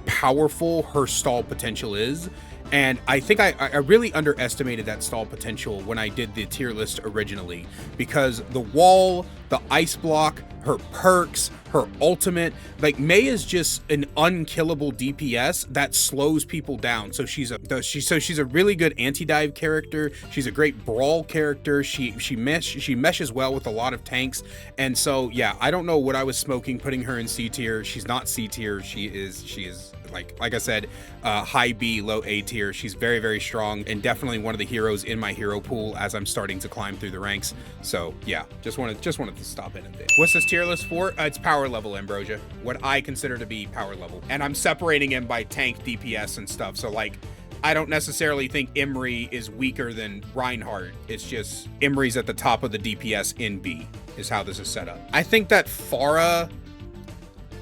powerful her stall potential is. And I think I really underestimated that stall potential when I did the tier list originally, because the wall, the ice block, her perks, her ultimate, like Mei is just an unkillable DPS that slows people down. So she's a really good anti-dive character. She's a great brawl character. She meshes well with a lot of tanks. And so yeah, I don't know what I was smoking putting her in C tier. She's not C tier. She is like I said, high B, low A tier. She's very, very strong and definitely one of the heroes in my hero pool as I'm starting to climb through the ranks. So yeah, just wanted to stop in a bit. What's this tier list for? It's power level, Ambrosia. What I consider to be power level. And I'm separating him by tank, DPS, and stuff. So like, I don't necessarily think Imri is weaker than Reinhardt. It's just Imri's at the top of the DPS in B is how this is set up. I think that Pharah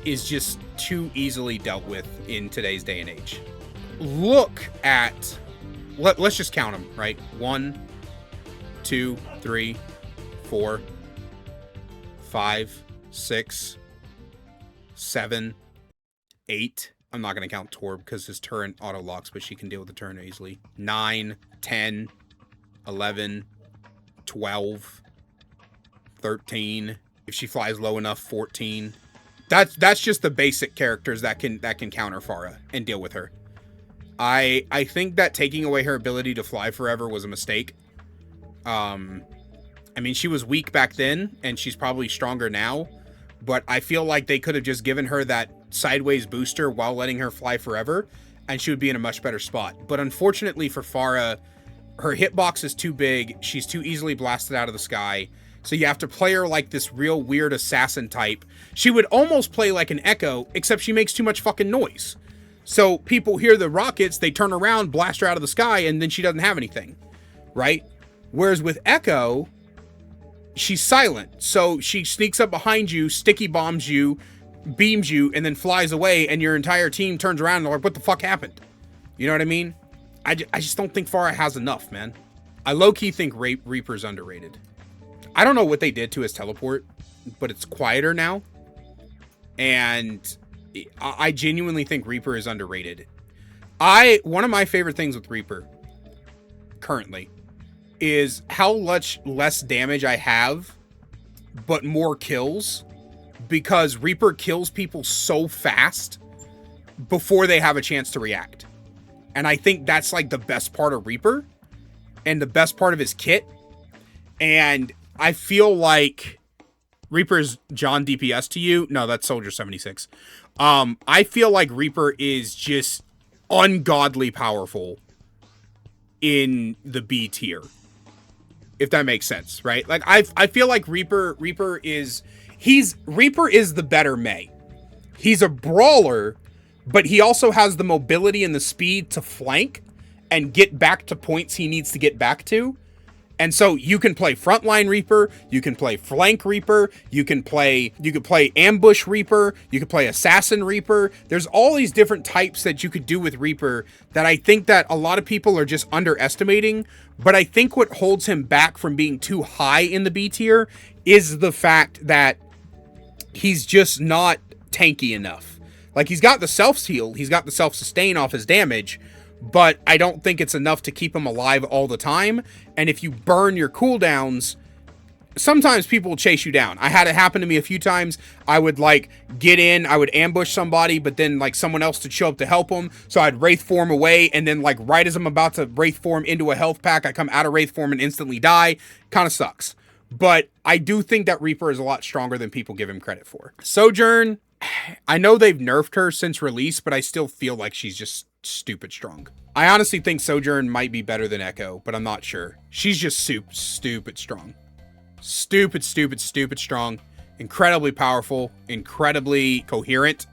is just too easily dealt with in today's day and age. Look at, let's just count them, right? 1, 2, 3, 4, 5, 6, 7, 8. I'm not going to count Torb because his turret auto locks, but she can deal with the turn easily. 9, 10, 11, 12, 13. If she flies low enough, 14. That's just the basic characters that can counter Pharah and deal with her. I think that taking away her ability to fly forever was a mistake. I mean, she was weak back then, and she's probably stronger now, but I feel like they could have just given her that sideways booster while letting her fly forever, and she would be in a much better spot. But unfortunately for Pharah, her hitbox is too big. She's too easily blasted out of the sky. So you have to play her like this real weird assassin type. She would almost play like an Echo, except she makes too much fucking noise. So people hear the rockets, they turn around, blast her out of the sky, and then she doesn't have anything, right? Whereas with Echo, she's silent. So she sneaks up behind you, sticky bombs you, beams you, and then flies away, and your entire team turns around and they're like, what the fuck happened? You know what I mean? I just don't think Pharah has enough, man. I low-key think Reaper's underrated. I don't know what they did to his teleport, but it's quieter now. And I genuinely think Reaper is underrated. One of my favorite things with Reaper currently is how much less damage I have, but more kills, because Reaper kills people so fast before they have a chance to react. And I think that's like the best part of Reaper and the best part of his kit. And I feel like Reaper's John DPS to you. No, that's Soldier 76. I feel like Reaper is just ungodly powerful in the B tier, if that makes sense, right? Like I feel like Reaper is the better Mei. He's a brawler, but he also has the mobility and the speed to flank and get back to points he needs to get back to. And so you can play frontline Reaper, you can play flank Reaper, you can play ambush Reaper, you can play assassin Reaper. There's all these different types that you could do with Reaper that I think that a lot of people are just underestimating. But I think what holds him back from being too high in the B tier is the fact that he's just not tanky enough. Like, he's got the self-heal, he's got the self-sustain off his damage, but I don't think it's enough to keep him alive all the time. And if you burn your cooldowns, sometimes people will chase you down. I had it happen to me a few times. I would like get in, I would ambush somebody, but then like someone else to show up to help them. So I'd wraith form away, and then like right as I'm about to wraith form into a health pack, I come out of wraith form and instantly die. Kind of sucks. But I do think that Reaper is a lot stronger than people give him credit for. Sojourn, I know they've nerfed her since release, but I still feel like she's just stupid strong. I honestly think Sojourn might be better than Echo, but I'm not sure. She's just stupid strong. Stupid strong. Incredibly powerful. Incredibly coherent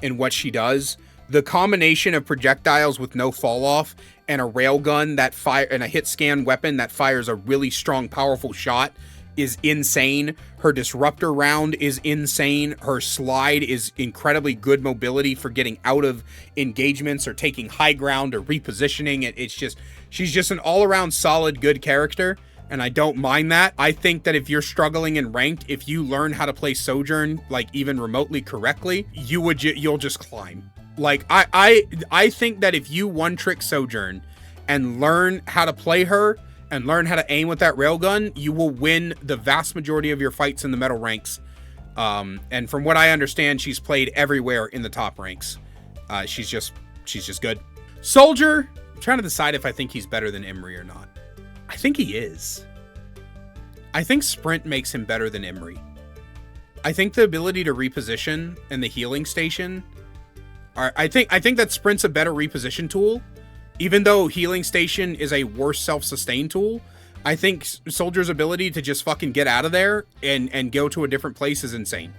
in what she does. The combination of projectiles with no fall off and a railgun that fire and a hit scan weapon that fires a really strong, powerful shot is insane. Her disruptor round is insane. Her slide is incredibly good mobility for getting out of engagements or taking high ground or repositioning. She's just an all-around solid, good character, and I don't mind that. I think that if you're struggling in ranked, if you learn how to play Sojourn, like even remotely correctly, you'll just climb. Like, I think that if you one-trick Sojourn and learn how to play her, and learn how to aim with that railgun, you will win the vast majority of your fights in the metal ranks. And from what I understand, she's played everywhere in the top ranks. She's just good. Soldier, I'm trying to decide if I think he's better than Emery or not. I think he is. I think Sprint makes him better than Emery. I think the ability to reposition and the healing station I think that Sprint's a better reposition tool. Even though Healing Station is a worse self-sustain tool, I think Soldier's ability to just fucking get out of there and go to a different place is insane.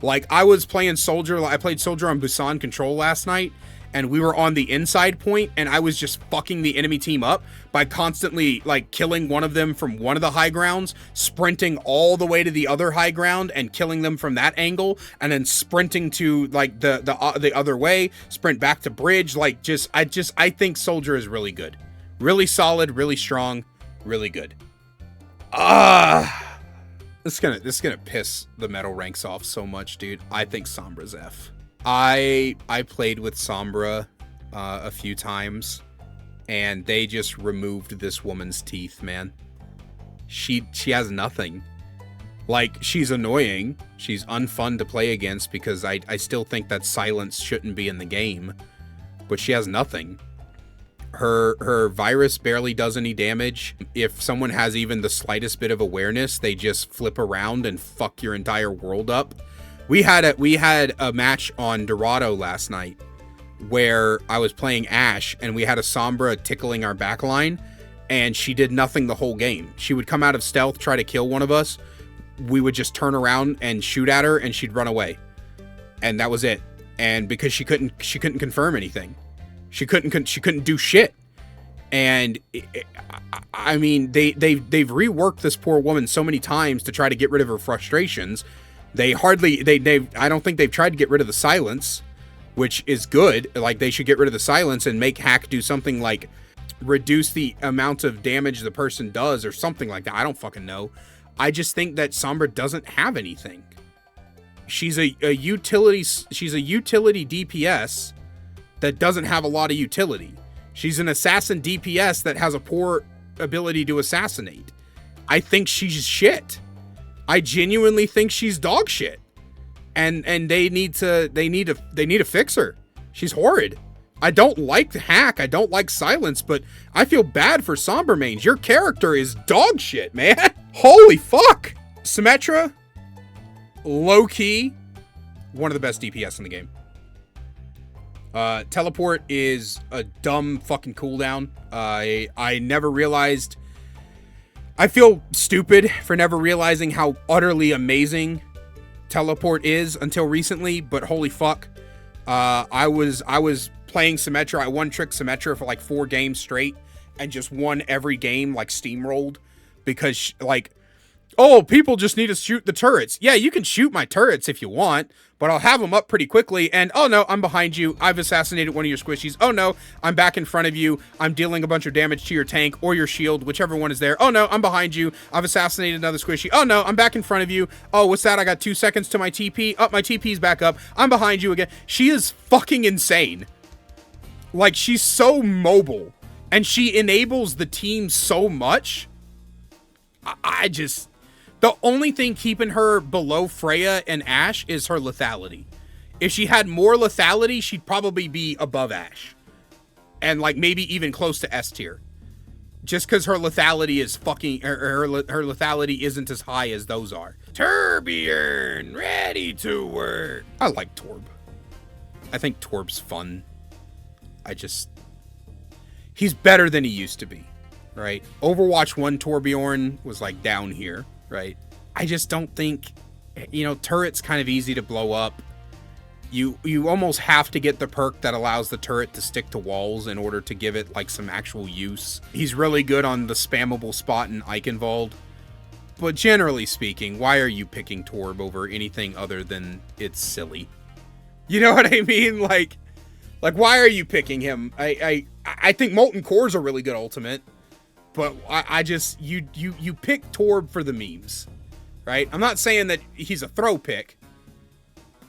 Like, I was playing Soldier, I played Soldier on Busan Control last night, and we were on the inside point, and I was just fucking the enemy team up by constantly, like, killing one of them from one of the high grounds, sprinting all the way to the other high ground, and killing them from that angle, and then sprinting to, like, the other way, sprint back to bridge. Like, I think Soldier is really good. Really solid, really strong, really good. This is gonna piss the metal ranks off so much, dude. I think Sombra's F. I played with Sombra a few times, and they just removed this woman's teeth, man. She has nothing. Like, she's annoying. She's unfun to play against because I still think that silence shouldn't be in the game. But she has nothing. Her virus barely does any damage. If someone has even the slightest bit of awareness, they just flip around and fuck your entire world up. We had a match on Dorado last night where I was playing Ashe, and we had a Sombra tickling our backline, and she did nothing the whole game. She would come out of stealth, try to kill one of us. We would just turn around and shoot at her, and she'd run away. And that was it. And because she couldn't confirm anything. She couldn't do shit. And I mean, they've reworked this poor woman so many times to try to get rid of her frustrations. They hardly, I don't think they've tried to get rid of the silence, which is good. Like, they should get rid of the silence and make hack do something like reduce the amount of damage the person does or something like that. I don't fucking know. I just think that Sombra doesn't have anything. She's a utility DPS that doesn't have a lot of utility. She's an assassin DPS that has a poor ability to assassinate. I think she's shit. I genuinely think she's dog shit. And they need to fix her. She's horrid. I don't like hack. I don't like silence, but I feel bad for Sombra mains. Your character is dog shit, man. Holy fuck. Symmetra, low key, one of the best DPS in the game. Teleport is a dumb fucking cooldown. I never realized. I feel stupid for never realizing how utterly amazing teleport is until recently, but holy fuck. I was playing Symmetra. I one-trick Symmetra for like 4 games straight and just won every game, like steamrolled, because like, oh, people just need to shoot the turrets. Yeah, you can shoot my turrets if you want, but I'll have them up pretty quickly. And oh no, I'm behind you. I've assassinated one of your squishies. Oh no, I'm back in front of you. I'm dealing a bunch of damage to your tank or your shield, whichever one is there. Oh no, I'm behind you. I've assassinated another squishy. Oh no, I'm back in front of you. Oh, what's that? I got 2 seconds to my TP. Oh, my TP's back up. I'm behind you again. She is fucking insane. Like, she's so mobile and she enables the team so much. I just... The only thing keeping her below Freja and Ashe is her lethality. If she had more lethality, she'd probably be above Ashe. And like maybe even close to S tier. Just because her lethality is fucking... Her lethality isn't as high as those are. Tourbillon, ready to work. I like Torb. I think Torb's fun. He's better than he used to be, right? Overwatch 1 Tourbillon was like down here. Right? I just don't think, turret's kind of easy to blow up. You almost have to get the perk that allows the turret to stick to walls in order to give it like some actual use. He's really good on the spammable spot in Eichenwald. But generally speaking, why are you picking Torb over anything other than it's silly? You know what I mean? Like why are you picking him? I think Molten Core's a really good ultimate. But I just, you pick Torb for the memes, right? I'm not saying that he's a throw pick,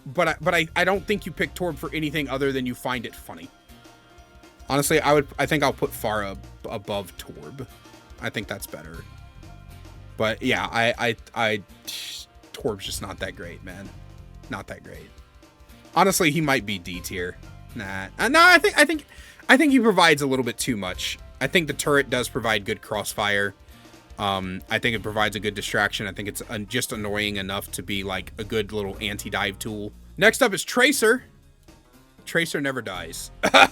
but I don't think you pick Torb for anything other than you find it funny. Honestly, I think I'll put Pharah above Torb. I think that's better. But yeah, Torb's just not that great, man. Not that great. Honestly, he might be D tier. Nah, I think he provides a little bit too much. I think the turret does provide good crossfire. I think it provides a good distraction. I think it's just annoying enough to be like a good little anti-dive tool. Next up is Tracer. Tracer never dies. I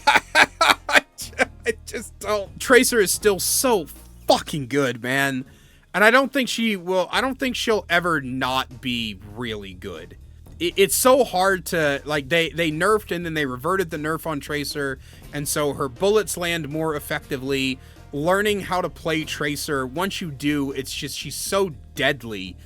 just don't. Tracer is still so fucking good, man. And I don't think she'll ever not be really good. It's so hard to, like, they nerfed and then they reverted the nerf on Tracer, and so her bullets land more effectively. Learning how to play Tracer, once you do, it's just, she's so deadly.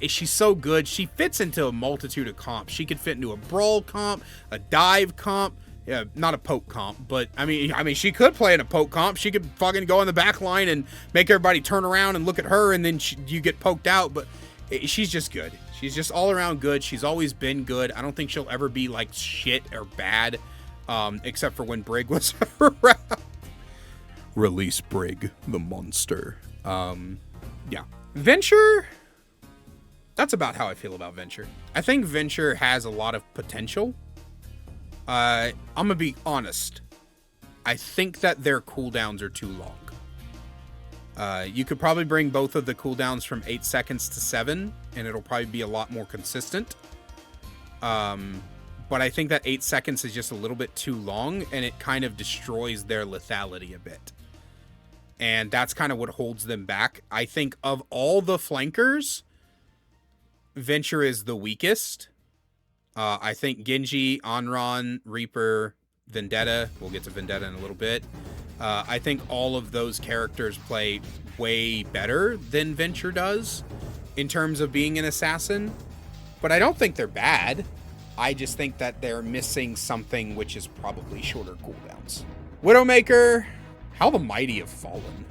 She's so good. She fits into a multitude of comps. She could fit into a brawl comp, a dive comp, yeah, not a poke comp, but I mean, she could play in a poke comp. She could fucking go in the back line and make everybody turn around and look at her, and then you get poked out, but she's just good. She's just all around good. She's always been good. I don't think she'll ever be like shit or bad, except for when Brig was around. Release Brig, the monster. Yeah. Venture, that's about how I feel about Venture. I think Venture has a lot of potential. I'm gonna be honest. I think that their cooldowns are too long. You could probably bring both of the cooldowns from 8 seconds to 7, and it'll probably be a lot more consistent. But I think that 8 seconds is just a little bit too long, and it kind of destroys their lethality a bit. And that's kind of what holds them back. I think of all the flankers, Venture is the weakest. I think Genji, Anran, Reaper, Vendetta, we'll get to Vendetta in a little bit. I think all of those characters play way better than Venture does in terms of being an assassin. but I don't think they're bad. I just think that they're missing something, which is probably shorter cooldowns. Widowmaker, how the mighty have fallen.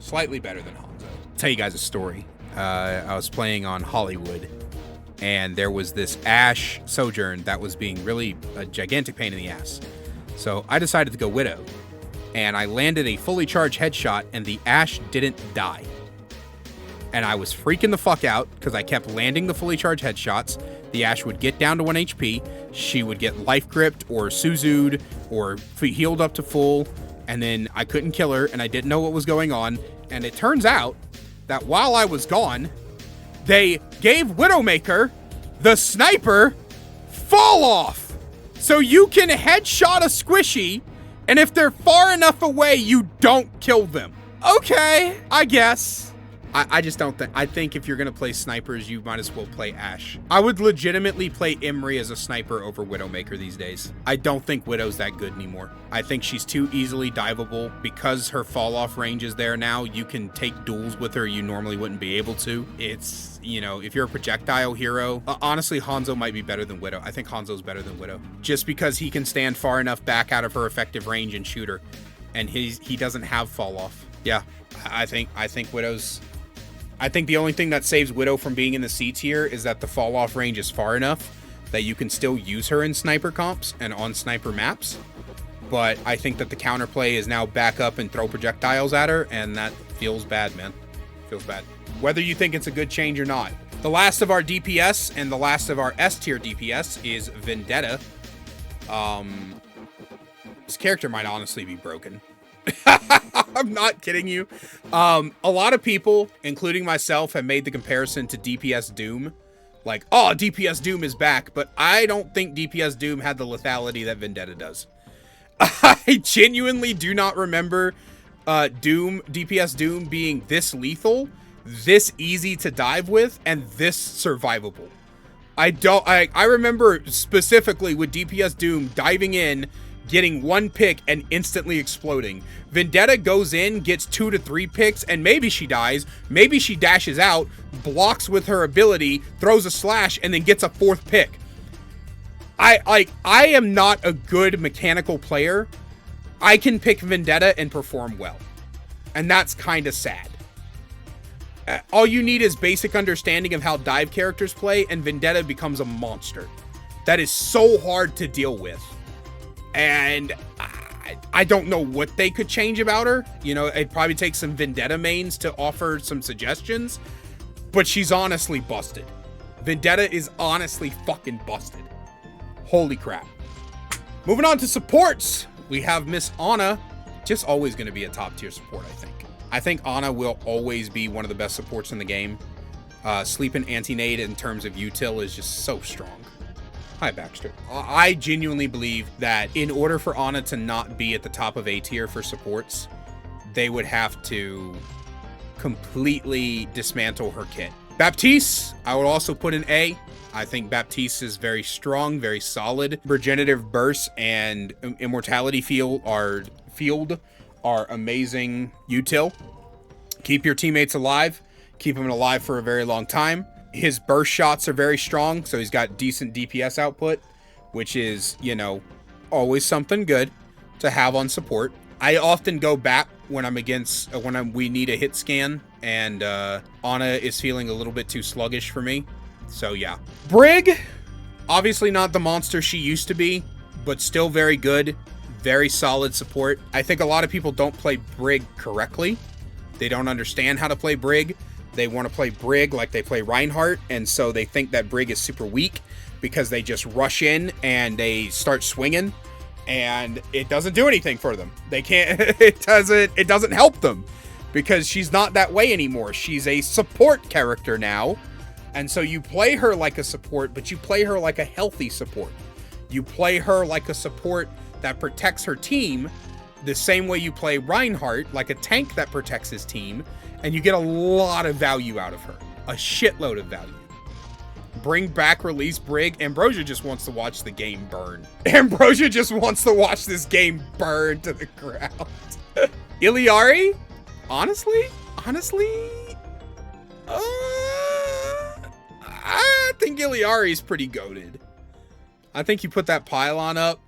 Slightly better than Hanzo. I'll tell you guys a story. I was playing on Hollywood, and there was this Ashe Sojourn that was being really a gigantic pain in the ass. So I decided to go Widow, and I landed a fully charged headshot, and the Ashe didn't die. And I was freaking the fuck out because I kept landing the fully charged headshots. The Ashe would get down to 1 HP, she would get life gripped or Suzu'd or healed up to full, and then I couldn't kill her, and I didn't know what was going on. And it turns out that while I was gone, they gave Widowmaker the sniper fall off. So you can headshot a squishy, and if they're far enough away, you don't kill them. Okay, I guess. I just don't think, I think if you're going to play snipers, you might as well play Ashe. I would legitimately play Imri as a sniper over Widowmaker these days. I don't think Widow's that good anymore. I think she's too easily diveable. Because her fall off range is there now, you can take duels with her you normally wouldn't be able to. It's, you know, if you're a projectile hero, honestly, Hanzo might be better than Widow. I think Hanzo's better than Widow. Just because he can stand far enough back out of her effective range and shoot her. And he doesn't have fall off. Yeah, I think Widow's... I think the only thing that saves Widow from being in the C tier is that the fall off range is far enough that you can still use her in sniper comps and on sniper maps. But I think that the counterplay is now back up and throw projectiles at her, and that feels bad, man. Feels bad. Whether you think it's a good change or not. The last of our DPS and the last of our S tier DPS is Vendetta. This character might honestly be broken. I'm not kidding you. A lot of people, including myself, have made the comparison to DPS Doom. Like, oh, DPS Doom is back, but I don't think DPS Doom had the lethality that Vendetta does. I genuinely do not remember DPS Doom being this lethal, this easy to dive with, and this survivable. I remember specifically with DPS Doom diving in, getting 1 pick and instantly exploding. Vendetta goes in, gets 2 to 3 picks, and maybe she dies, maybe she dashes out, blocks with her ability, throws a slash, and then gets a 4th pick. I am not a good mechanical player. I can pick Vendetta and perform well. And that's kind of sad. All you need is basic understanding of how dive characters play, and Vendetta becomes a monster. That is so hard to deal with. And I don't know what they could change about her. You know, it'd probably take some Vendetta mains to offer some suggestions. But she's honestly busted. Vendetta is honestly fucking busted. Holy crap. Moving on to supports. We have Miss Ana. Just always going to be a top tier support, I think. I think Ana will always be one of the best supports in the game. Sleeping anti-nade in terms of util is just so strong. Hi, Baxter. I genuinely believe that in order for Ana to not be at the top of A tier for supports, they would have to completely dismantle her kit. Baptise, I would also put an A. I think Baptise is very strong, very solid. Regenerative bursts and immortality field are amazing util. Keep your teammates alive. Keep them alive for a very long time. His burst shots are very strong, so he's got decent DPS output, which is, you know, always something good to have on support. I often go back when I'm against, we need a hit scan, and Ana is feeling a little bit too sluggish for me. So yeah. Brig, obviously not the monster she used to be, but still very good, very solid support. I think a lot of people don't play Brig correctly. They don't understand how to play Brig. They want to play Brig like they play Reinhardt, and so they think that Brig is super weak because they just rush in and they start swinging, and it doesn't do anything for them. They can't, it doesn't help them because she's not that way anymore. She's a support character now, and so you play her like a support, but you play her like a healthy support. You play her like a support that protects her team the same way you play Reinhardt, like a tank that protects his team, and you get a lot of value out of her. A shitload of value. Bring back, release Brig. Ambrosia just wants to watch the game burn. Ambrosia just wants to watch this game burn to the ground. Illiari? Honestly? think Illiari's pretty goated. I think you put that pylon up,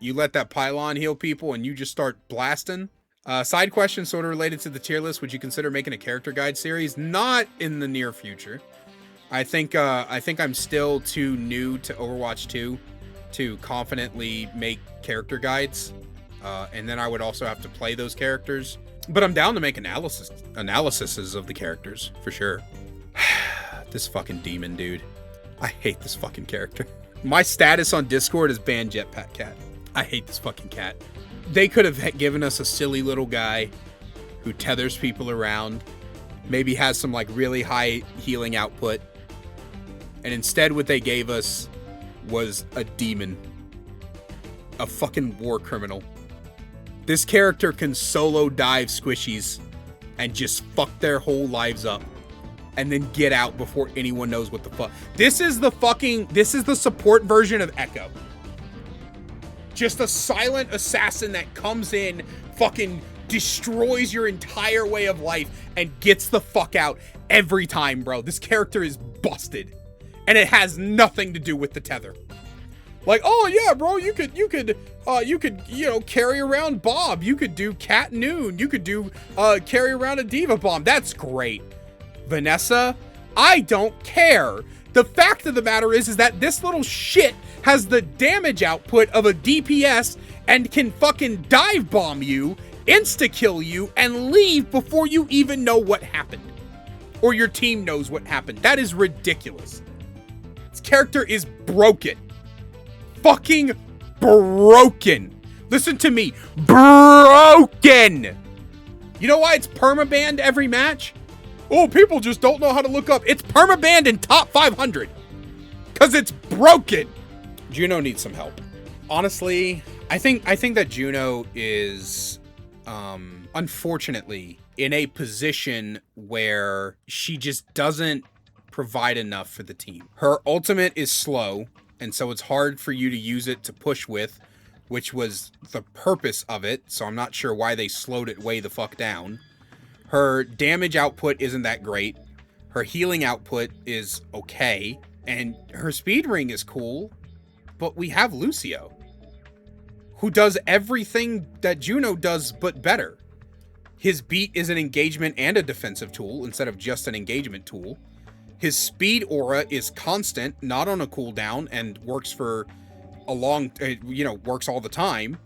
you let that pylon heal people, and you just start blasting. Side question sort of related to the tier list. Would you consider making a character guide series? Not in the near future. I think I'm still too new to Overwatch 2 to confidently make character guides. And then I would also have to play those characters. But I'm down to make analyses of the characters, for sure. This fucking demon, dude. I hate this fucking character. My status on Discord is ban Jetpack Cat. I hate this fucking cat. They could have given us a silly little guy who tethers people around, maybe has some like really high healing output, and instead what they gave us was a demon. A fucking war criminal. This character can solo dive squishies and just fuck their whole lives up and then get out before anyone knows what the fuck. This is the support version of Echo. Just a silent assassin that comes in, fucking destroys your entire way of life and gets the fuck out every time, bro. This character is busted. And it has nothing to do with the tether. Like, oh yeah, bro, you could, you know, carry around Bob. You could do Cat Noon. You could do, carry around a D.Va bomb. That's great. Vanessa, I don't care. The fact of the matter is that this little shit has the damage output of a DPS and can fucking dive bomb you, insta-kill you, and leave before you even know what happened. Or your team knows what happened. That is ridiculous. This character is broken. Fucking broken. Listen to me. Broken. You know why it's permabanned every match? Oh, people just don't know how to look up. It's permabanned in top 500. Because it's broken. Juno needs some help. Honestly, I think that Juno is, unfortunately, in a position where she just doesn't provide enough for the team. Her ultimate is slow, and so it's hard for you to use it to push with, which was the purpose of it, so I'm not sure why they slowed it way the fuck down. Her damage output isn't that great. Her healing output is okay, and her speed ring is cool, but we have Lucio, who does everything that Juno does, but better. His beat is an engagement and a defensive tool instead of just an engagement tool. His speed aura is constant, not on a cooldown, and works for a long, works all the time.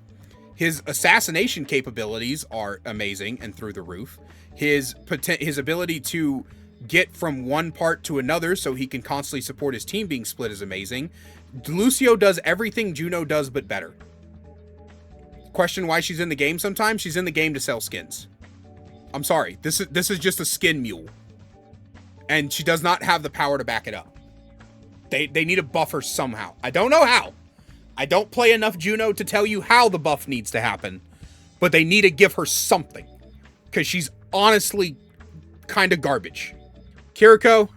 His assassination capabilities are amazing and through the roof. His ability to get from one part to another so he can constantly support his team being split is amazing. Lucio does everything Juno does, but better. Question why she's in the game sometimes? She's in the game to sell skins. I'm sorry. This is just a skin mule. And she does not have the power to back it up. They need a buff her somehow. I don't know how. I don't play enough Juno to tell you how the buff needs to happen. But they need to give her something. Because she's honestly kind of garbage. Kiriko,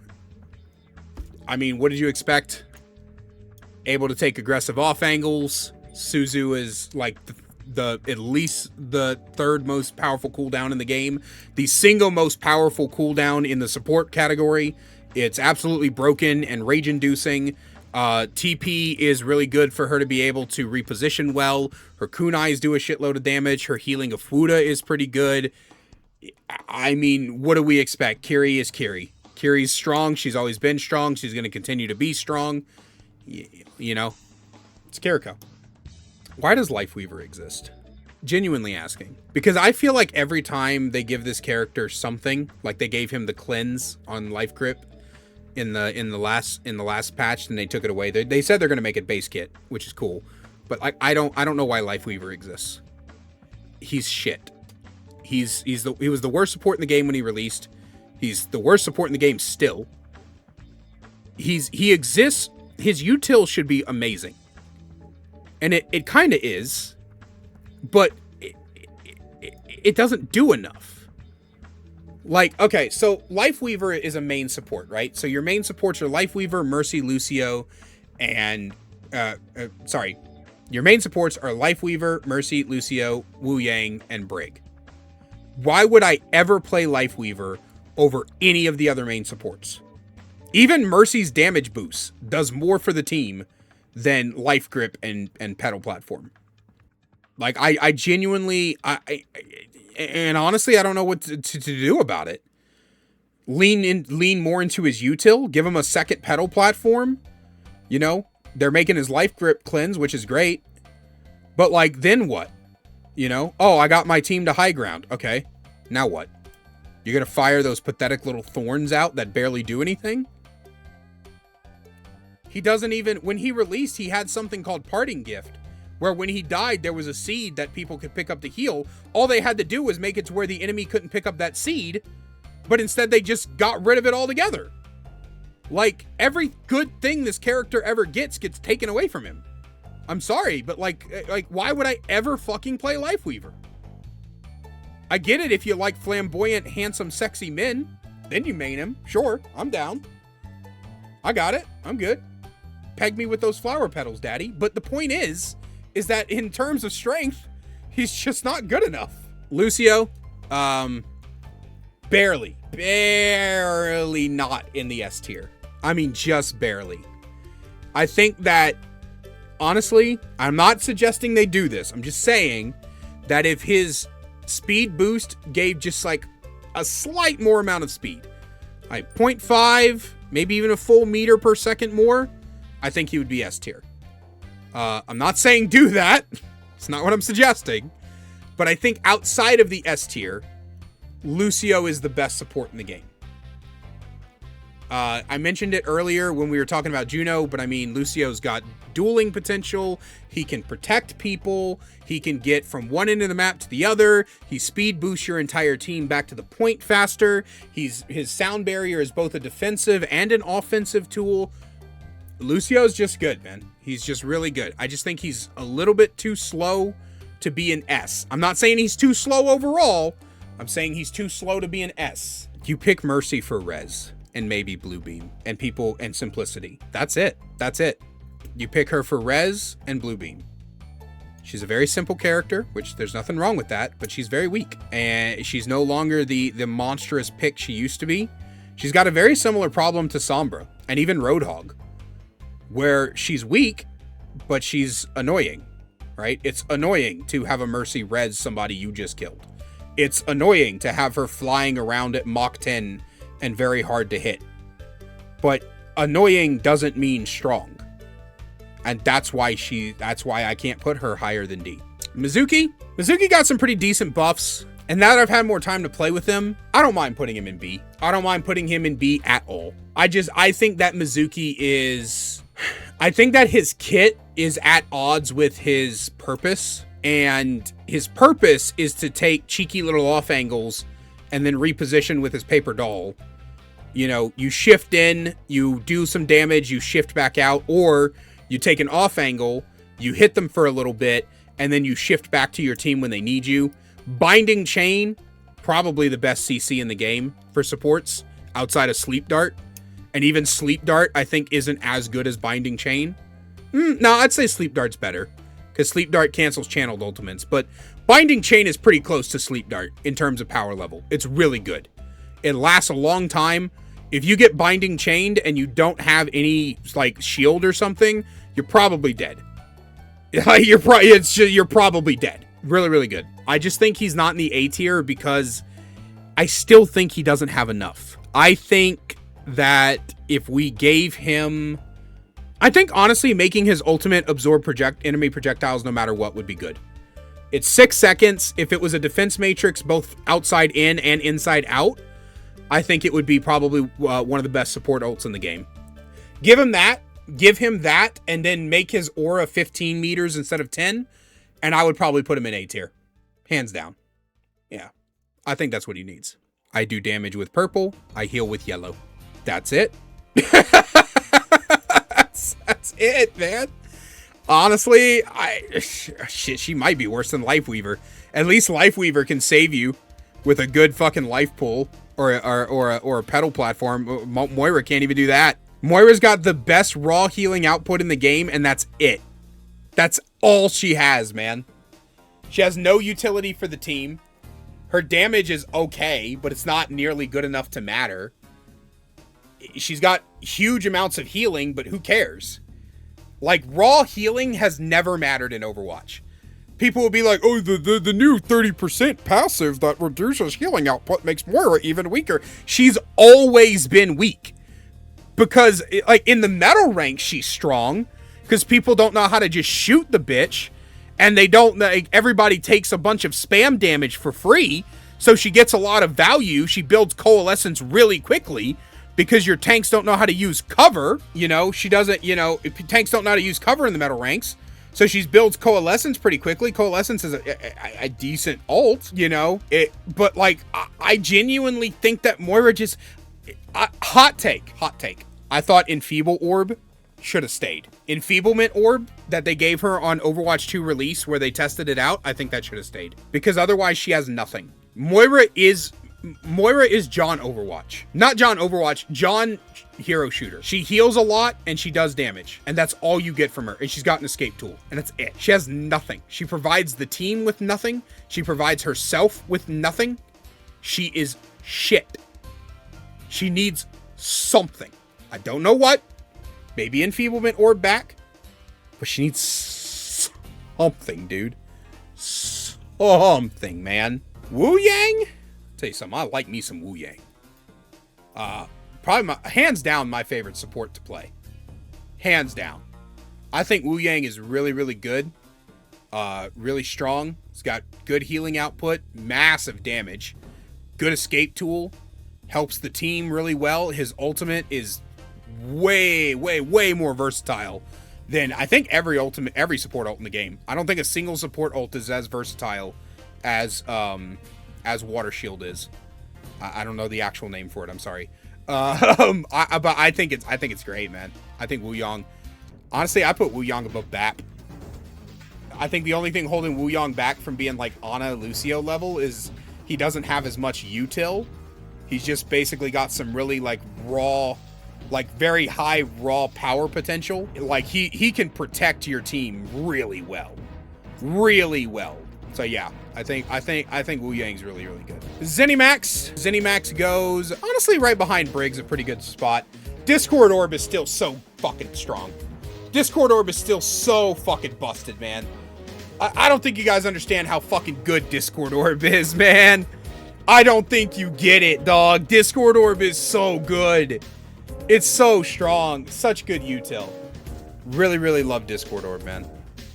I mean, what did you expect? Able to take aggressive off angles. Suzu is like the at least the third most powerful cooldown in the game. The single most powerful cooldown in the support category. It's absolutely broken and rage-inducing. TP is really good for her to be able to reposition well. Her kunais do a shitload of damage. Her healing of Fuda is pretty good. I mean, what do we expect? Kiri is Kiri. Kiri's strong. She's always been strong. She's going to continue to be strong. You know, it's Kiriko. Why does Lifeweaver exist? Genuinely asking. Because I feel like every time they give this character something, like they gave him the cleanse on Life Grip in the last patch, and they took it away. They said they're going to make it base kit, which is cool. But like I don't know why Lifeweaver exists. He's shit. He was the worst support in the game when he released. He's the worst support in the game still. He exists. His util should be amazing. And it kind of is, but it doesn't do enough. Like, okay, so Lifeweaver is a main support, right? So your main supports are Lifeweaver, Mercy, Lucio, and your main supports are Lifeweaver, Mercy, Lucio, Wu Yang, and Brig. Why would I ever play Lifeweaver over any of the other main supports? Even Mercy's damage boost does more for the team than Life Grip and Pedal Platform. Like, I genuinely, and honestly, I don't know what to do about it. Lean more into his util, give him a second Pedal Platform. You know, they're making his Life Grip cleanse, which is great. But, like, then what? You know? Oh, I got my team to high ground. Okay, now what? You're going to fire those pathetic little thorns out that barely do anything? He doesn't even, when he released, he had something called Parting Gift, where when he died, there was a seed that people could pick up to heal. All they had to do was make it to where the enemy couldn't pick up that seed, but instead they just got rid of it altogether. Like, every good thing this character ever gets taken away from him. I'm sorry, but like, why would I ever fucking play Lifeweaver? I get it if you like flamboyant, handsome, sexy men. Then you main him. Sure, I'm down. I got it. I'm good. Peg me with those flower petals, daddy. But the point is that in terms of strength, he's just not good enough. Lucio, barely not in the S tier. I mean, just barely. I think that, honestly, I'm not suggesting they do this. I'm just saying that if his speed boost gave just like a slight more amount of speed, like 0.5, maybe even a full meter per second more, I think he would be S tier. I'm not saying do that. It's not what I'm suggesting. But I think outside of the S tier, Lucio is the best support in the game. I mentioned it earlier when we were talking about Juno, but I mean, Lucio's got dueling potential. He can protect people. He can get from one end of the map to the other. He speed boosts your entire team back to the point faster. His sound barrier is both a defensive and an offensive tool. Lucio's just good, man. He's just really good. I just think he's a little bit too slow to be an S. I'm not saying he's too slow overall. I'm saying he's too slow to be an S. You pick Mercy for res and maybe Blue Beam and people and simplicity. That's it. That's it. You pick her for res and Blue Beam. She's a very simple character, which there's nothing wrong with that, but she's very weak. And she's no longer the monstrous pick she used to be. She's got a very similar problem to Sombra and even Roadhog, where she's weak, but she's annoying, right? It's annoying to have a Mercy res somebody you just killed. It's annoying to have her flying around at Mach 10 and very hard to hit. But annoying doesn't mean strong. And that's why I can't put her higher than D. Mizuki got some pretty decent buffs. And now that I've had more time to play with him, I don't mind putting him in B. I don't mind putting him in B at all. I think that Mizuki is... I think that his kit is at odds with his purpose. And his purpose is to take cheeky little off angles and then reposition with his paper doll. You know, you shift in, you do some damage, you shift back out, or you take an off angle, you hit them for a little bit, and then you shift back to your team when they need you. Binding Chain, probably the best CC in the game for supports outside of Sleep Dart. And even Sleep Dart, I think, isn't as good as Binding Chain. No, I'd say Sleep Dart's better, because Sleep Dart cancels channeled ultimates. But Binding Chain is pretty close to Sleep Dart in terms of power level. It's really good. It lasts a long time. If you get Binding Chained and you don't have any, like, shield or something, you're probably dead. You're probably dead. Really, really good. I just think he's not in the A tier because I still think he doesn't have enough. I think that if we gave him... I think, honestly, making his ultimate absorb enemy projectiles no matter what would be good. It's 6 seconds. If it was a defense matrix, both outside in and inside out, I think it would be probably one of the best support ults in the game. Give him that, and then make his aura 15 meters instead of 10, and I would probably put him in A tier. Hands down. Yeah, I think that's what he needs. I do damage with purple. I heal with yellow. That's it. That's it, man. Honestly, shit, she might be worse than Lifeweaver. At least Lifeweaver can save you with a good fucking life pool or a pedal platform. Moira can't even do that. Moira's got the best raw healing output in the game, and that's it. That's all she has, man. She has no utility for the team. Her damage is okay, but it's not nearly good enough to matter. she's got huge amounts of healing, but who cares? Like, raw healing has never mattered in Overwatch. People will be like, oh, the new 30% passive that reduces healing output makes Moira even weaker. She's always been weak. Because, like, in the metal rank, she's strong. Because people don't know how to just shoot the bitch. And they don't, like, everybody takes a bunch of spam damage for free. So she gets a lot of value. She builds coalescence really quickly. Because your tanks don't know how to use cover. You know, she doesn't, you know, tanks don't know how to use cover in the metal ranks. So she builds coalescence pretty quickly. Coalescence is a decent ult, you know. But, like, I genuinely think that Moira just... hot take. I thought Enfeeble Orb should have stayed. Enfeeblement Orb that they gave her on Overwatch 2 release where they tested it out, I think that should have stayed. Because otherwise she has nothing. Moira is John Overwatch. Not John Overwatch, John Hero Shooter. She heals a lot and she does damage. And that's all you get from her. And she's got an escape tool. And that's it. She has nothing. She provides the team with nothing. She provides herself with nothing. She is shit. She needs something. I don't know what. Maybe Enfeeblement Orb back. But she needs something, dude. Something, man. Wu Yang? Tell you something, I like me some Wu Yang. Probably hands down my favorite support to play. Hands down. I think Wu Yang is really, really good. Really strong. He's got good healing output, massive damage, good escape tool, helps the team really well. His ultimate is way, way, way more versatile than I think every support ult in the game. I don't think a single support ult is as versatile as Water Shield is. I don't know the actual name for it. I'm sorry. But I think it's great, man. I think Wu Yang. Honestly, I put Wu Yang above Bap. I think the only thing holding Wu Yang back from being like Ana Lucio level is he doesn't have as much util. He's just basically got some really like raw, like very high raw power potential. Like he can protect your team really well. Really well. So yeah, I think Wu Yang's really, really good. Zenny Max goes honestly right behind Brig's a pretty good spot. Discord Orb is still so fucking strong. Discord Orb is still so fucking busted, man. I don't think you guys understand how fucking good Discord Orb is, man. I don't think you get it, dog. Discord Orb is so good. It's so strong. Such good util. Really, really love Discord Orb, man.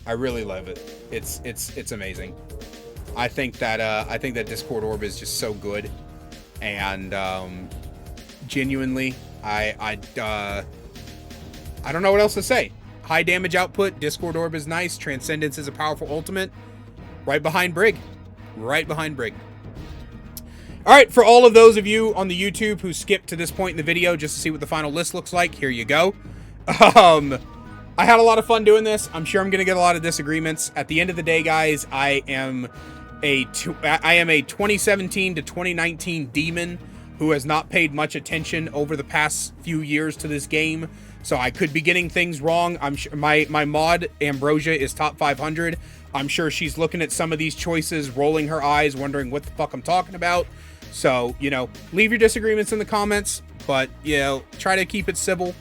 I really love it. It's amazing. I think that Discord Orb is just so good, and genuinely, I don't know what else to say. High damage output, Discord Orb is nice. Transcendence is a powerful ultimate. Right behind Brig. Right behind Brig. All right, for all of those of you on the YouTube who skipped to this point in the video just to see what the final list looks like, here you go. I had a lot of fun doing this. I'm sure I'm going to get a lot of disagreements. At the end of the day, guys, I am a 2017 to 2019 demon who has not paid much attention over the past few years to this game. So I could be getting things wrong. I'm sure my mod Ambrosia is top 500. I'm sure she's looking at some of these choices, rolling her eyes, wondering what the fuck I'm talking about. So, you know, leave your disagreements in the comments, but, you know, try to keep it civil.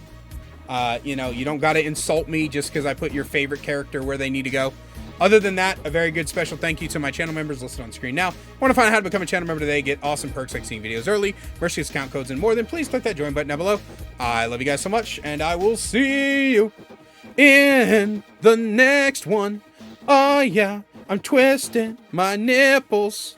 You know, you don't got to insult me just because I put your favorite character where they need to go. Other than that, a very good special thank you to my channel members listed on screen now. Want to find out how to become a channel member today, get awesome perks like seeing videos early, mercy discount codes, and more, then please click that join button down below. I love you guys so much, and I will see you in the next one. Oh yeah, I'm twisting my nipples.